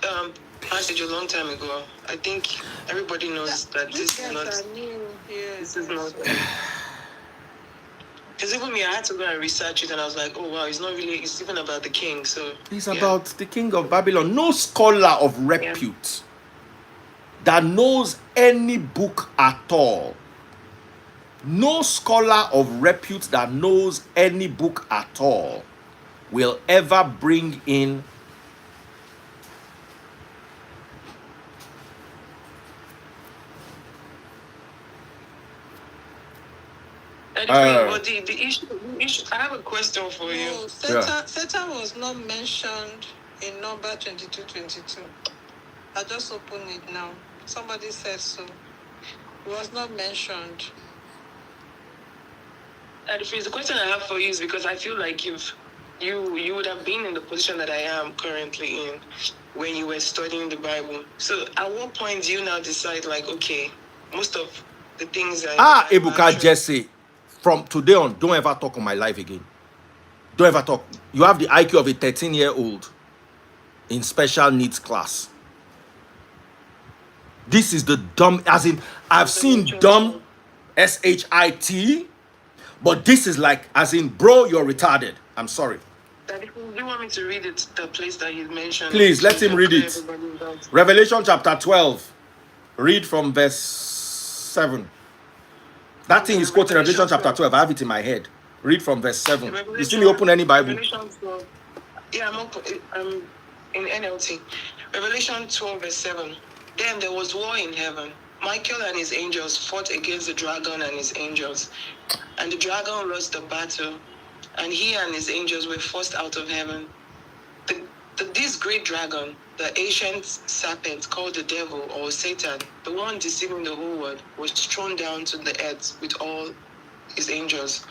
passage a long time ago, I think everybody knows that These this is guys not... are new here. This is not... Because even me, I had to go and research it, and I was like, oh wow, it's not really, it's even about the king, so... It's yeah. about the king of Babylon. No scholar of repute that knows any book at all No scholar of repute that knows any book at all will ever bring in But the issue, I have a question for you. No, Satan was not mentioned in number 22:22. I just opened it now. Somebody said so. It was not mentioned. And the question I have for you is because I feel like you would have been in the position that I am currently in when you were studying the Bible. So at what point do you now decide, like, okay, most of the things that Ebuka Jesse, from today on, don't ever talk on my life again. Don't ever talk. You have the IQ of a 13-year-old in special needs class. This is the dumb, as in, I've seen dumb, S-H-I-T, but this is like, as in, bro, you're retarded. I'm sorry. Daddy, do you want me to read it, the place that he mentioned? Please, let him read it. Revelation chapter 12. Read from verse 7. That thing is quoting Revelation chapter 12. I have it in my head. Read from verse 7. You see me open any Bible? Yeah, I'm in NLT. Revelation 12 verse 7. Then there was war in heaven. Michael and his angels fought against the dragon and his angels. And the dragon lost the battle. And he and his angels were forced out of heaven. This great dragon, the ancient serpent called the devil or Satan, the one deceiving the whole world, was thrown down to the earth with all his angels.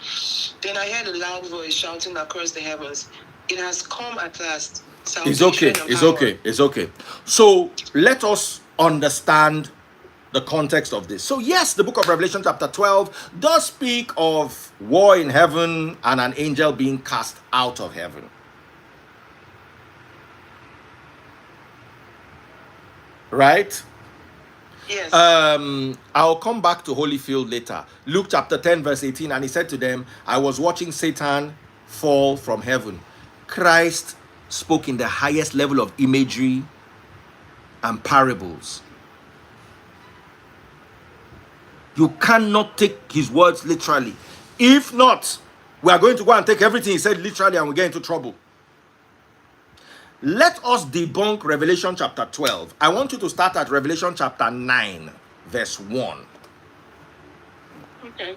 Then I heard a loud voice shouting across the heavens, "It has come at last." It's okay. It's okay. It's okay. So let us understand the context of this. So yes, the book of Revelation chapter 12 does speak of war in heaven and an angel being cast out of heaven. Right? Yes. I'll come back to Holyfield later. Luke chapter 10 verse 18, and he said to them, I was watching Satan fall from heaven. Christ spoke in the highest level of imagery and parables. You cannot take his words literally. If not, we are going to go and take everything he said literally and we get into trouble. Let us debunk Revelation chapter 12. I want you to start at Revelation chapter 9, verse 1. Okay.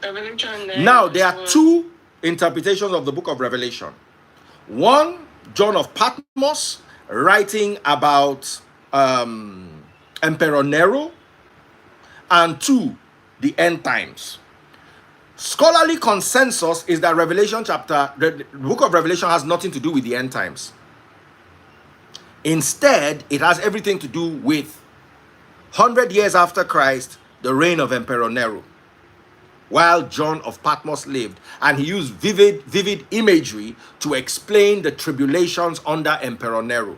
Revelation 9. Now, there are two interpretations of the book of Revelation. One, John of Patmos writing about Emperor Nero. And two, the end times. Scholarly consensus is that the book of Revelation has nothing to do with the end times. Instead, it has everything to do with 100 years after Christ, the reign of Emperor Nero, while John of Patmos lived, and he used vivid imagery to explain the tribulations under Emperor Nero.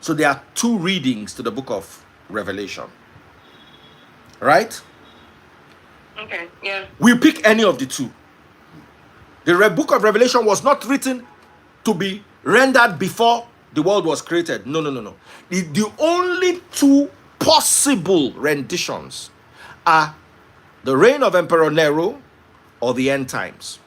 So there are two readings to the book of Revelation. Right? Okay, yeah. We pick any of the two. The book of Revelation was not written to be rendered before the world was created. No. The only two possible renditions are the reign of Emperor Nero or the end times.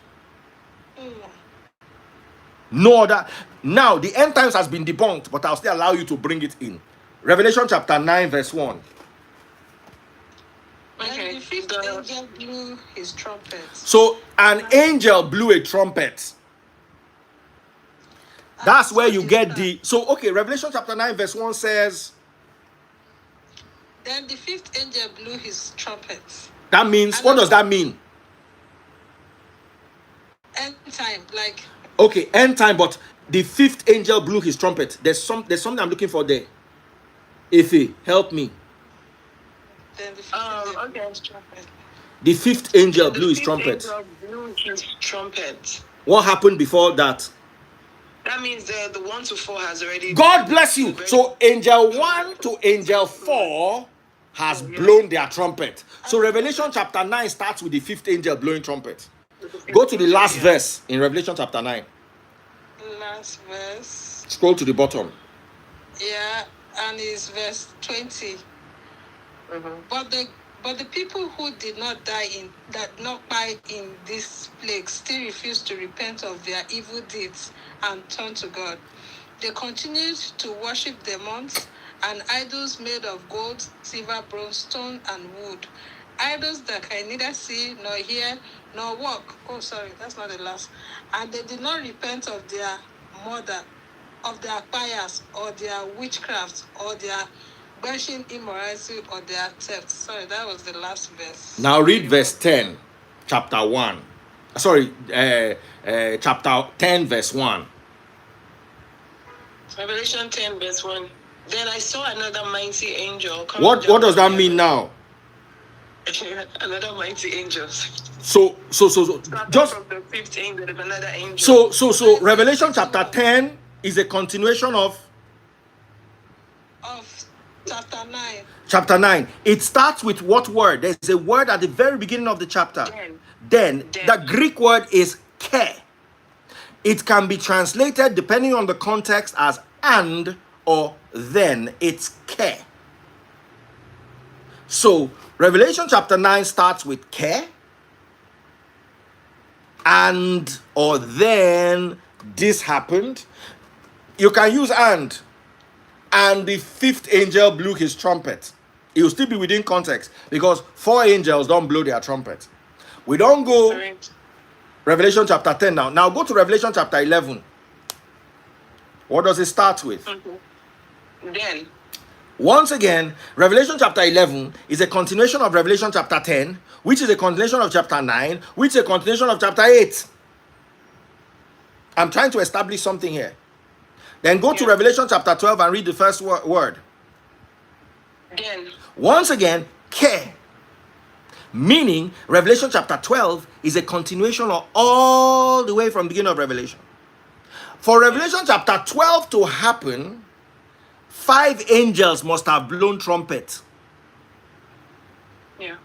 No other. Now, the end times has been debunked, but I'll still allow you to bring it in. Revelation chapter 9, verse 1. Okay. And the fifth angel blew his trumpet. So an angel blew a trumpet. That's where you get the... So, okay, Revelation chapter 9 verse 1 says... Then the fifth angel blew his trumpet. That means... What does that mean? End time, like... Okay, end time, but the fifth angel blew his trumpet. There's something I'm looking for there. Ife, help me. The fifth angel blew his trumpet. What happened before that? That means the 1 to 4 has already... God bless you. So angel 1 to angel 4 has blown their trumpet. So Revelation chapter 9 starts with the fifth angel blowing trumpet. Go to the last verse in Revelation chapter 9. Last verse. Scroll to the bottom. Yeah, and it's verse 20. But the But the people who did not die in this plague still refused to repent of their evil deeds and turn to God. They continued to worship demons and idols made of gold, silver, bronze, stone, and wood. Idols that can neither see nor hear nor walk. Oh, sorry, that's not the last. And they did not repent of their murder, of their fires, or their witchcraft, or their bashing immorality, or their theft. Sorry, that was the last verse. Now read verse 10, chapter 1. Sorry, chapter 10, verse 1. Revelation 10, verse 1. Then I saw another mighty angel coming What down does that from mean now? Another mighty angel. So just from the fifth angel of another angel. so Revelation chapter 10 is a continuation of chapter 9. Chapter 9. It starts with what word? There's a word at the very beginning of the chapter. Then. The Greek word is ke. It can be translated, depending on the context, as and or then. It's ke. So Revelation chapter 9 starts with ke, and or then this happened. You can use and the fifth angel blew his trumpet. It will still be within context because 4 angels don't blow their trumpet. We don't go Revelation chapter 10 now. Now go to Revelation chapter 11. What does it start with? Then. Once again, Revelation chapter 11 is a continuation of Revelation chapter 10, which is a continuation of chapter 9, which is a continuation of chapter 8. I'm trying to establish something here. Then go to Revelation chapter 12 and read the first word. Then. Once again, ke. Meaning, Revelation chapter 12 is a continuation of all the way from the beginning of Revelation. For Revelation chapter 12 to happen, 5 angels must have blown trumpets. Yeah.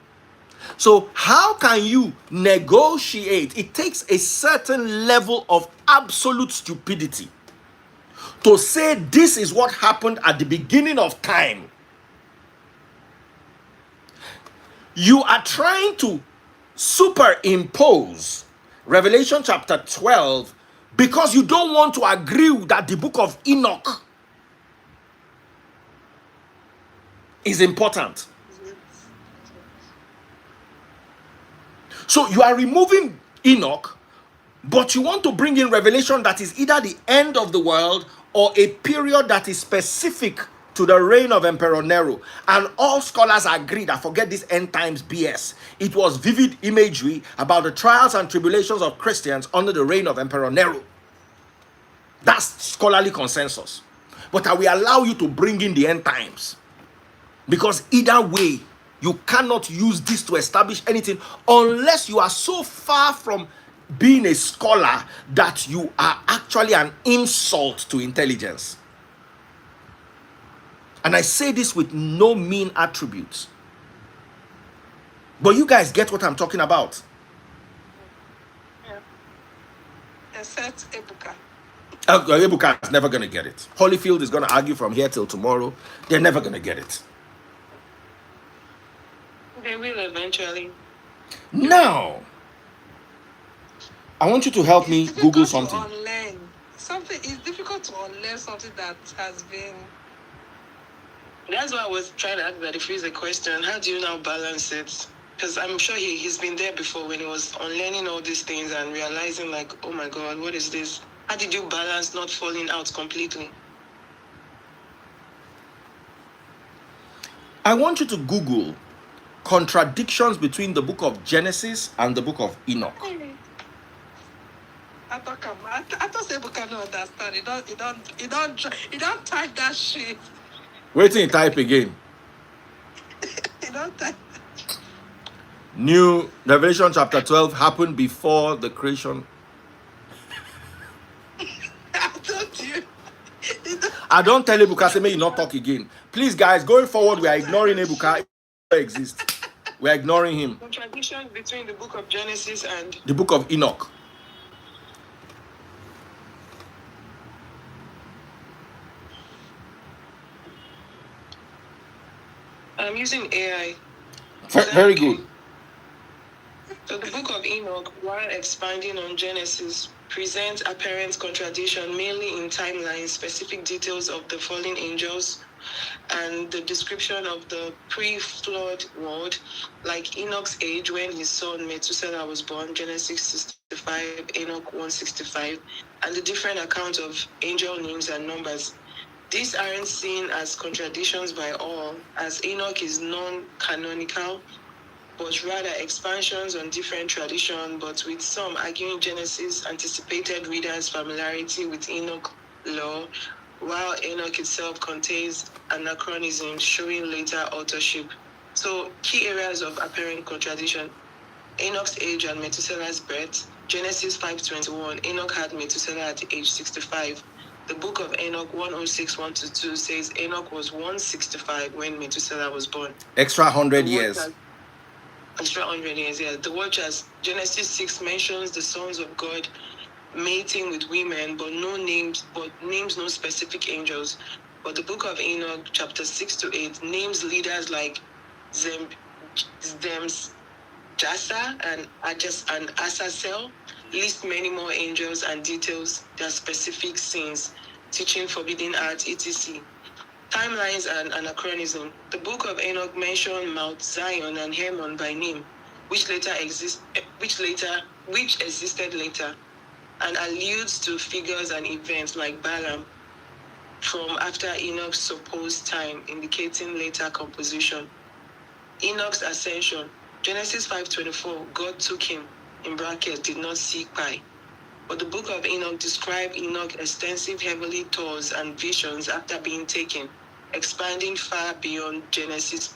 So how can you negotiate? It takes a certain level of absolute stupidity to say this is what happened at the beginning of time. You are trying to superimpose Revelation chapter 12 because you don't want to agree that the book of Enoch is important. So you are removing Enoch, but you want to bring in Revelation that is either the end of the world or a period that is specific to the reign of Emperor Nero. And all scholars agree that forget this end times BS. It was vivid imagery about the trials and tribulations of Christians under the reign of Emperor Nero. That's scholarly consensus. But I will allow you to bring in the end times, because either way, you cannot use this to establish anything unless you are so far from being a scholar that you are actually an insult to intelligence. And I say this with no mean attributes. But you guys get what I'm talking about. Yeah. Except Ebuka. Ebuka is never going to get it. Holyfield is going to argue from here till tomorrow. They're never going to get it. They will eventually. Now, I want you to help me Google something. It's difficult to unlearn something that has been. That's why I was trying to ask that if he's a question, how do you now balance it? Because I'm sure he's been there before when he was unlearning all these things and realizing like, oh my God, what is this? How did you balance not falling out completely? I want you to Google contradictions between the book of Genesis and the book of Enoch. I thought Ebuka don't understand. He don't type that shit. Wait till you type again. He don't type. New Revelation chapter 12 happened before the creation. I told you. I don't tell Ebuka, say, may you not talk again. Please, guys, going forward, we are ignoring Ebuka. He doesn't exist. We are ignoring him. Contradiction between the book of Genesis and the book of Enoch. I'm using AI. Very good. So the book of Enoch, while expanding on Genesis, presents apparent contradiction mainly in timelines, specific details of the fallen angels, and the description of the pre-flood world, like Enoch's age when his son Methuselah was born, Genesis 65, Enoch 165, and the different accounts of angel names and numbers. These aren't seen as contradictions by all, as Enoch is non-canonical, but rather expansions on different tradition, but with some arguing Genesis anticipated readers' familiarity with Enoch lore, while Enoch itself contains anachronisms showing later authorship. So, key areas of apparent contradiction: Enoch's age and Methuselah's birth. Genesis 5:21, Enoch had Methuselah at age 65. The book of Enoch 106:1-2 says Enoch was 165 when Methuselah was born. Extra 100 years. Extra 100 years, yeah. The watch as Genesis 6 mentions the sons of God mating with women, but names no specific angels. But the book of Enoch, chapter 6-8, names leaders like Jassa and Asazel, list many more angels and details their specific sins, teaching forbidden arts, etc. Timelines and anachronism. The book of Enoch mentioned Mount Zion and Hermon by name, which existed later, and alludes to figures and events like Balaam from after Enoch's supposed time, indicating later composition. Enoch's ascension. Genesis 5:24, God took him, in brackets, did not seek by. But the book of Enoch described Enoch's extensive heavenly tours and visions after being taken, expanding far beyond Genesis'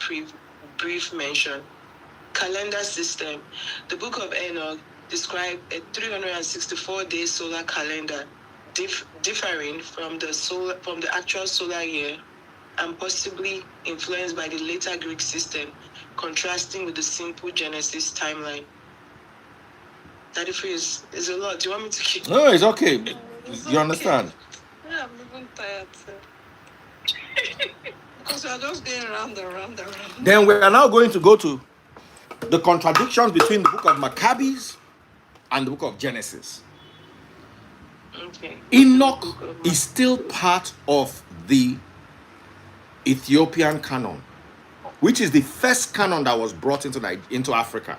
brief mention. Calendar system. The book of Enoch described a 364-day solar calendar, differing from the actual solar year, and possibly influenced by the later Greek system, contrasting with the simple Genesis timeline. That is a lot. Do you want me to keep? No, it's okay. You understand? Yeah, I'm even tired, sir. Because we are just going round and round and round. Then we are now going to go to the contradictions between the book of Maccabees and the book of Genesis. Okay. Enoch is still part of the Ethiopian canon, which is the first canon that was brought into Africa.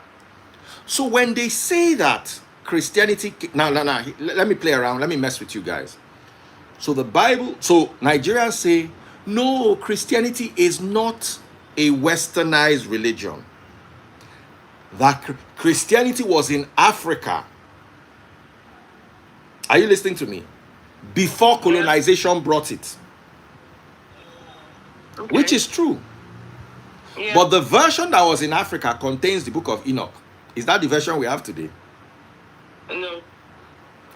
So when they say that Christianity, now, let me play around, let me mess with you guys. So the Bible, so Nigerians say, no, Christianity is not a westernized religion. That Christianity was in Africa. Are you listening to me? Before colonization brought it. Okay. Which is true. Yeah. But the version that was in Africa contains the book of Enoch. Is that the version we have today? No.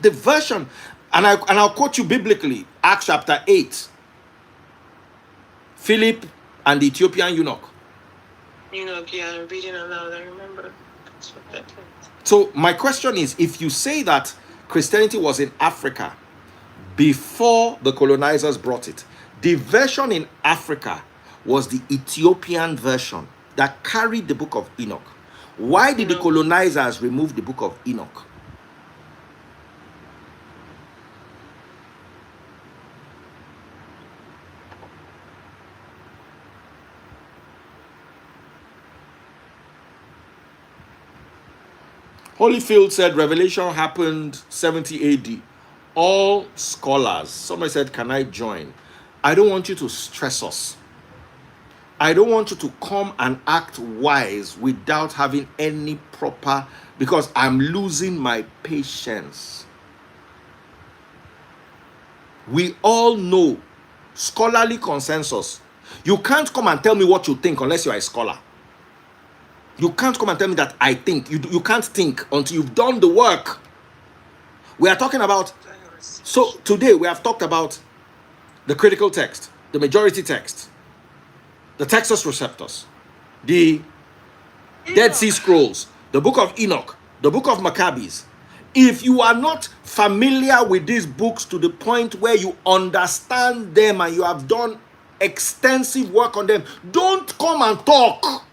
The version, and I'll quote you biblically, Acts chapter 8. Philip and the Ethiopian eunuch. Enoch, yeah, I'm reading aloud, I remember. So my question is, if you say that Christianity was in Africa before the colonizers brought it, the version in Africa was the Ethiopian version that carried the book of Enoch. Why did the colonizers remove the book of Enoch? Holyfield said Revelation happened 70 AD. All scholars, somebody said, can I join? I don't want you to stress us. I don't want you to come and act wise without having any proper, because I'm losing my patience. We all know scholarly consensus. You can't come and tell me what you think unless you are a scholar. You can't come and tell me that I think. You can't think until you've done the work. We are talking about, so today we have talked about the critical text, the majority text, the Textus Receptus, the Dead Sea Scrolls, the book of Enoch, the book of Maccabees. If you are not familiar with these books to the point where you understand them and you have done extensive work on them, don't come and talk.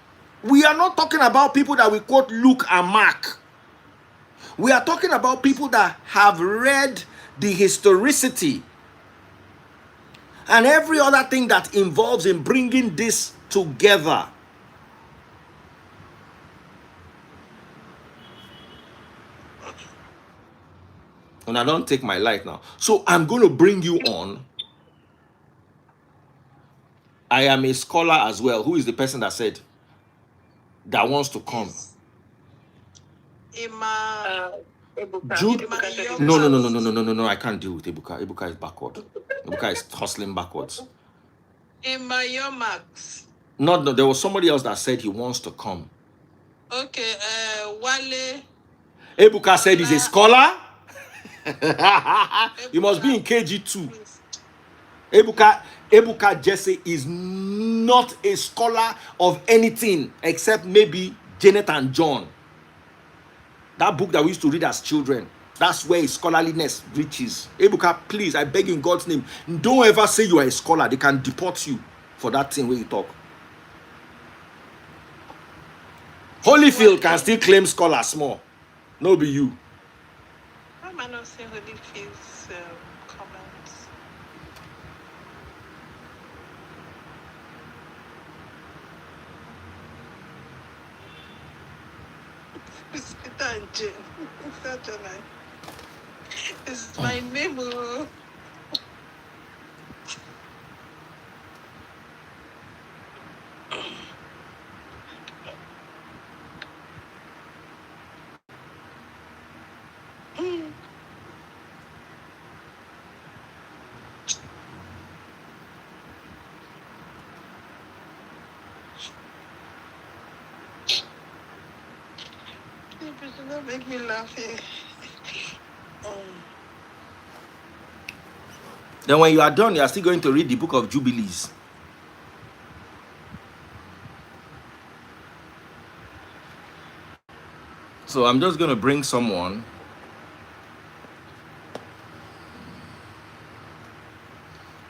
We are not talking about people that we quote Luke and Mark. We are talking about people that have read the historicity and every other thing that involves in bringing this together. And I don't take my light now. So I'm going to bring you on. I am a scholar as well. Who is the person that said that wants to come? Ima. Jude? Ima No, no, Yomas. no, no, no, no, no, no, no. I can't deal with Ebuka. Ebuka is backward. Ebuka is hustling backwards. Ima Yomax. No, there was somebody else that said he wants to come. Okay, Wale. Ebuka said he's a scholar. You must be in KG2. Ebuka Jesse is not a scholar of anything except maybe Janet and John. That book that we used to read as children. That's where his scholarliness reaches. Ebuka, please, I beg in God's name, don't ever say you are a scholar. They can deport you for that thing where you talk. Holyfield can still claim scholar small. No be you. Why am I not seeing Holyfield's comments? It's Peter and Jane. It's not Jonah. It's my name. Oh. You should not make me laugh here. Then when you are done, you are still going to read the book of Jubilees. So I'm just going to bring someone.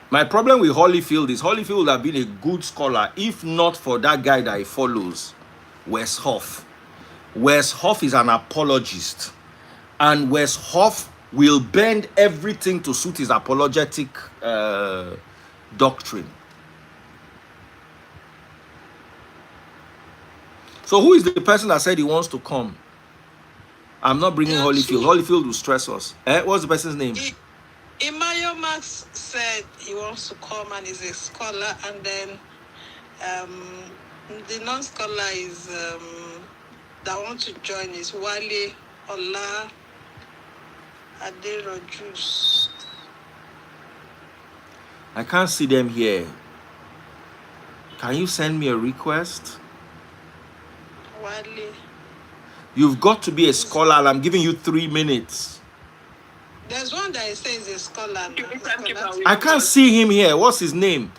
My problem with Holyfield is Holyfield would have been a good scholar if not for that guy that he follows, Wes Hoff. Wes Hoff is an apologist. And Wes Hoff will bend everything to suit his apologetic doctrine. So who is the person that said he wants to come? I'm not bringing Holyfield. Holyfield will stress us. What's the person's name? Imayo Max said he wants to come and is a scholar, and then the non-scholar is that want to join is Wale Ola Aderojus. I can't see them here. Can you send me a request? Wale. You've got to be a scholar, and I'm giving you 3 minutes. There's one that says a scholar. I can't see him here. What's his name?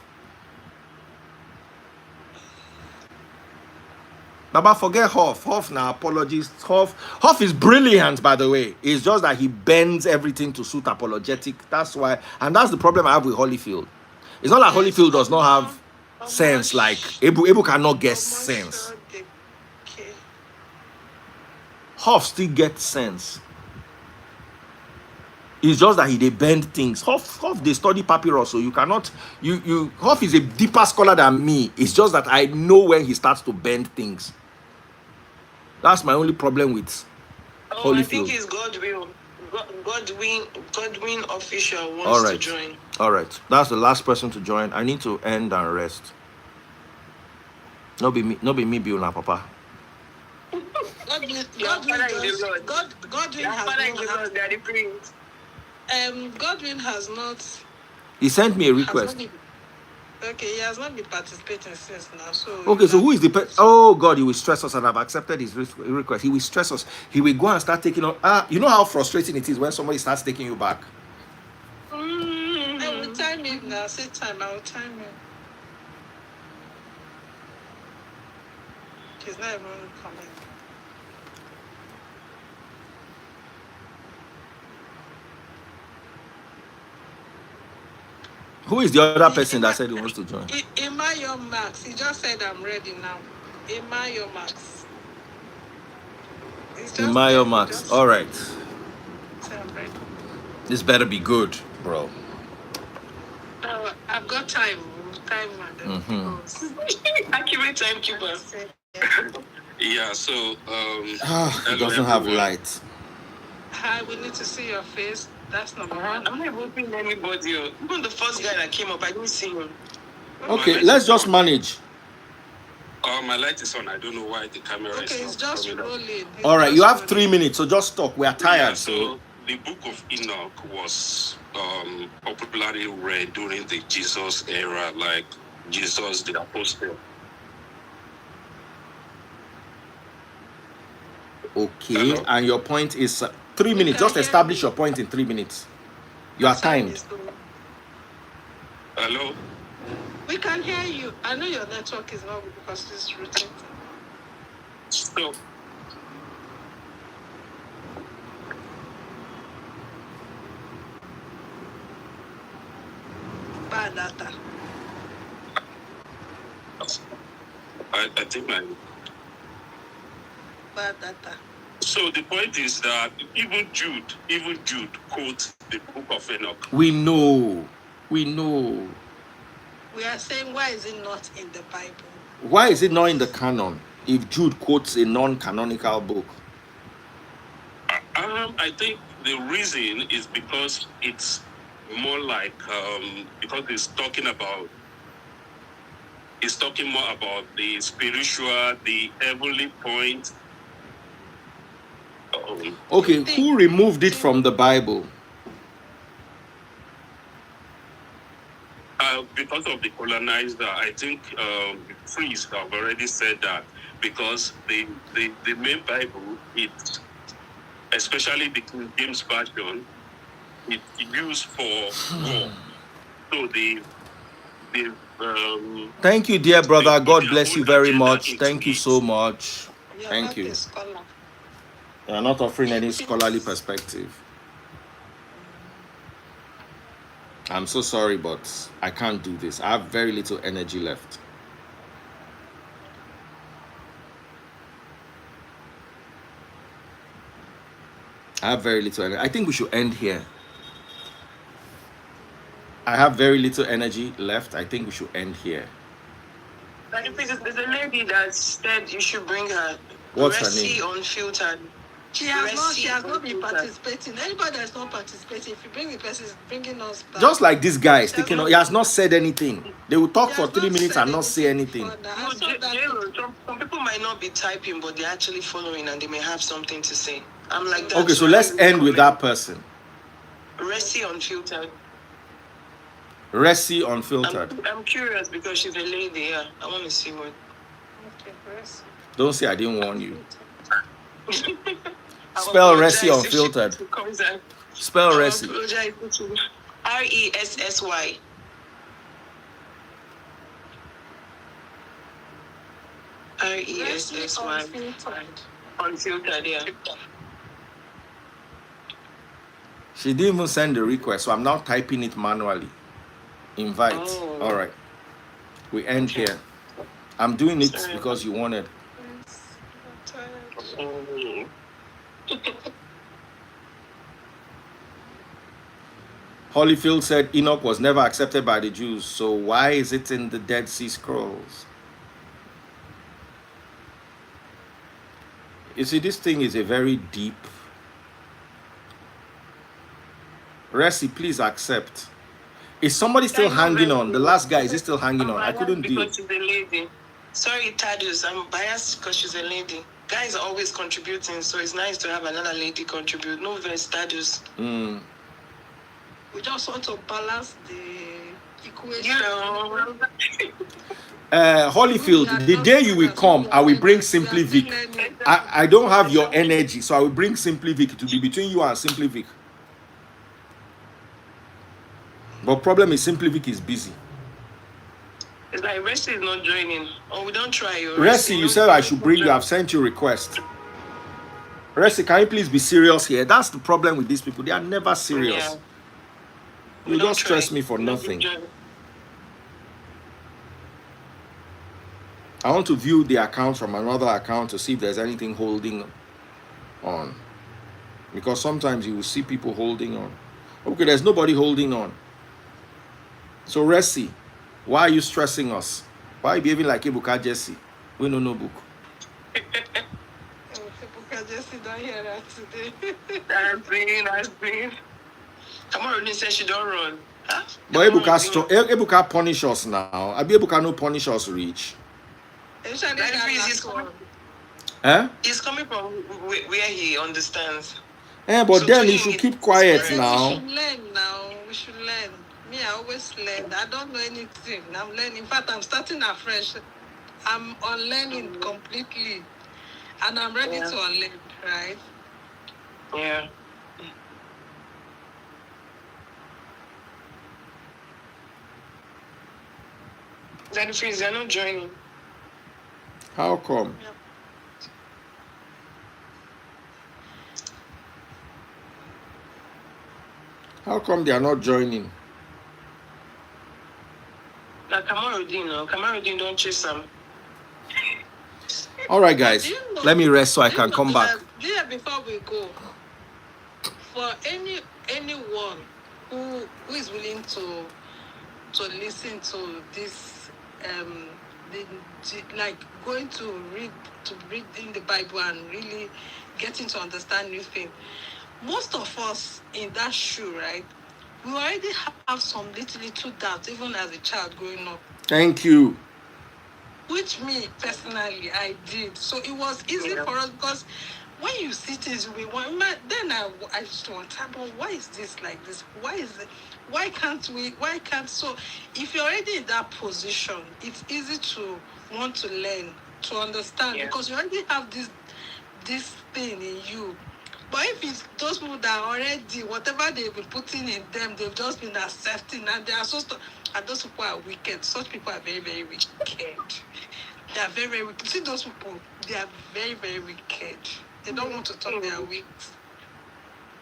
Baba, forget Hoff. Hoff now, apologist. Hoff is brilliant, by the way. It's just that he bends everything to suit apologetic. That's why, and that's the problem I have with Holyfield. It's not like Holyfield does not have sense. Like Ebu cannot get sense. Hoff still gets sense. It's just that they bend things. Hoff they study papyrus, so you cannot. Hoff is a deeper scholar than me. It's just that I know when he starts to bend things. That's my only problem with Holyfield. I think it's Godwin. Godwin official wants All right. to join. All right, that's the last person to join. I need to end and rest. No be me, Bill na Papa. Godwin has not. He sent me a request. Okay, he has not been participating since now. So Okay, so who is the person? Oh God, he will stress us, and I've accepted his request. He will stress us. He will go and start taking on. You know how frustrating it is when somebody starts taking you back. I will time him now. Say time. I will time him. He's not even coming. Who is the other person that said he wants to join? In my young Max, he just said I'm ready now. Emayo Max. It's just Imayo there. Max. Just All right. celebrate. This better be good, bro. No, I've got time. Time, madam. Mm-hmm. Accurate timekeeper. Yeah, so It hello doesn't have everyone. light. Hi, we need to see your face. That's number one. I'm not even seeing anybody. Even the first guy that came up, I didn't see him. Okay, light let's is just on. manage. My light is on. I don't know why the camera Okay, is it's not just coming up. rolling. It's All right, you just have rolling. 3 minutes, so just talk. We are tired, Yeah, so so the book of Enoch was popularly read during the Jesus era, like Jesus the Apostle. okay. Hello? And your point is 3 minutes. can Just hear establish you. your point in 3 minutes. You are Time timed. is low. Hello? We can hear you. I know your network is not good because it's rotating. So, Bad data. I think Bad data. so the point is that even Jude quotes the book of Enoch. We know. We know. We are saying, why is it not in the Bible? Why is it not in the canon if Jude quotes a non-canonical book? I think the reason is because it's more like because it's talking more about the spiritual, the heavenly point. Okay, who removed it from the Bible? Because of the colonizer, I think the priests have already said that because the main Bible, it especially the King James version, it's used for war. So Thank you, dear brother. they put God their bless own you very agenda much. into Thank you it. so much. You're Thank not you. a scholar. You are not offering any scholarly perspective. I'm so sorry, but I can't do this. I have very little energy left. I have very little energy. I think we should end here. I have very little energy left. I think we should end here. But the thing is, there's a lady that said you should bring her. What's her Resi name? Unfiltered. She has not been Unfiltered. participating. Anybody that's not participating, if you bring the person, is bringing us back. Just like this guy She has sticking not- on, he has not said anything. They will talk He for has 3 not minutes said and not say anything. further. I No, saw that some people might not be typing, but they're actually following and they may have something to say. I'm like that. Okay, so let's end with that person. Resi Unfiltered. Resi Unfiltered. I'm curious because she's a lady. Yeah, I want to see what. Okay, press. Don't say I didn't warn you. I'll Spell apologize Resi if Unfiltered. she comes and- Spell I'll Resi. apologize if she- RESSY. RESSY. Unfiltered, yeah. She didn't even send the request, so I'm now typing it manually. Invite. Oh. All right. We end here. I'm doing it Sorry. because you wanted. Mm. Holyfield said Enoch was never accepted by the Jews, so why is it in the Dead Sea Scrolls? You see, this thing is a very deep. Resi, please accept. Is somebody still hanging on? The last guy, is he still hanging on? I couldn't deal. Because she's a lady. Sorry, Thaddeus, I'm biased because she's a lady. Guys are always contributing, so it's nice to have another lady contribute. No verse, Thaddeus. Mm. We just want to balance the equation. You know. Holyfield, the day you will come, I will bring Simply Vic. I don't have your energy, so I will bring Simply Vic to be between you and Simply Vic. But problem is Simply Vic is busy. It's like Resi is not joining. Oh, we don't try you. Resi, you said I should bring you. I've sent you a request. Resi, can you please be serious here? That's the problem with these people. They are never serious. Yeah. You just stress me for nothing. I want to view the account from another account to see if there's anything holding on. Because sometimes you will see people holding on. Okay, there's nobody holding on. So Resi, why are you stressing us? Why are you behaving like Ebuka Jesse? We know no book. Ebuka Jesse don't hear that today. That's been. Cameroon said she don't run. Huh? But Ebuka punish us now. I be Ebuka no punish us reach. Especially That that is last one. He's coming from where he understands. But So then to you him, should it's keep quiet We now. should learn now. We should learn. Me, I always learn. I don't know anything. I'm learning. In fact, I'm starting afresh. I'm unlearning completely. And I'm ready to unlearn, right? Yeah. Daddy Freeze, they're not joining. How come? Yep. How come they are not joining? Like Kamarudin don't chase them. All right, guys. Do you know- Let me rest so I do you can know come back. that before we go, for anyone who is willing to listen to this, like going to read in the Bible and really getting to understand new things. Most of us in that shoe, right? We already have some little doubt, even as a child growing up. Thank you. Which me personally I did. So it was easy for us because when you see things we want, then I just want, but why is this like this? Why is it? Why can't we? Why can't? So if you're already in that position, it's easy to want to learn, to understand, because you already have this thing in you. But if it's those people that are already, whatever they've been putting in them, they've just been accepting, and they are and those people are wicked. Such people are very, very wicked. They are very, very wicked. See those people, they are very, very wicked. They don't want to talk, they are weak.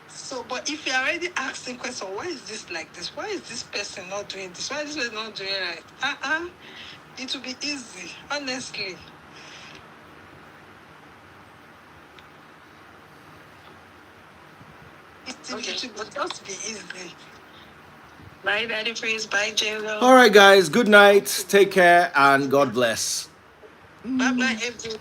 So, but if you're already asking questions, why is this like this? Why is this person not doing this? Why is this person not doing right? It will be easy, honestly. It will just be easy. Bye, Daddy Freeze. Bye, JLo. All right, guys. Good night. Take care and God bless. Bye-bye, everyone.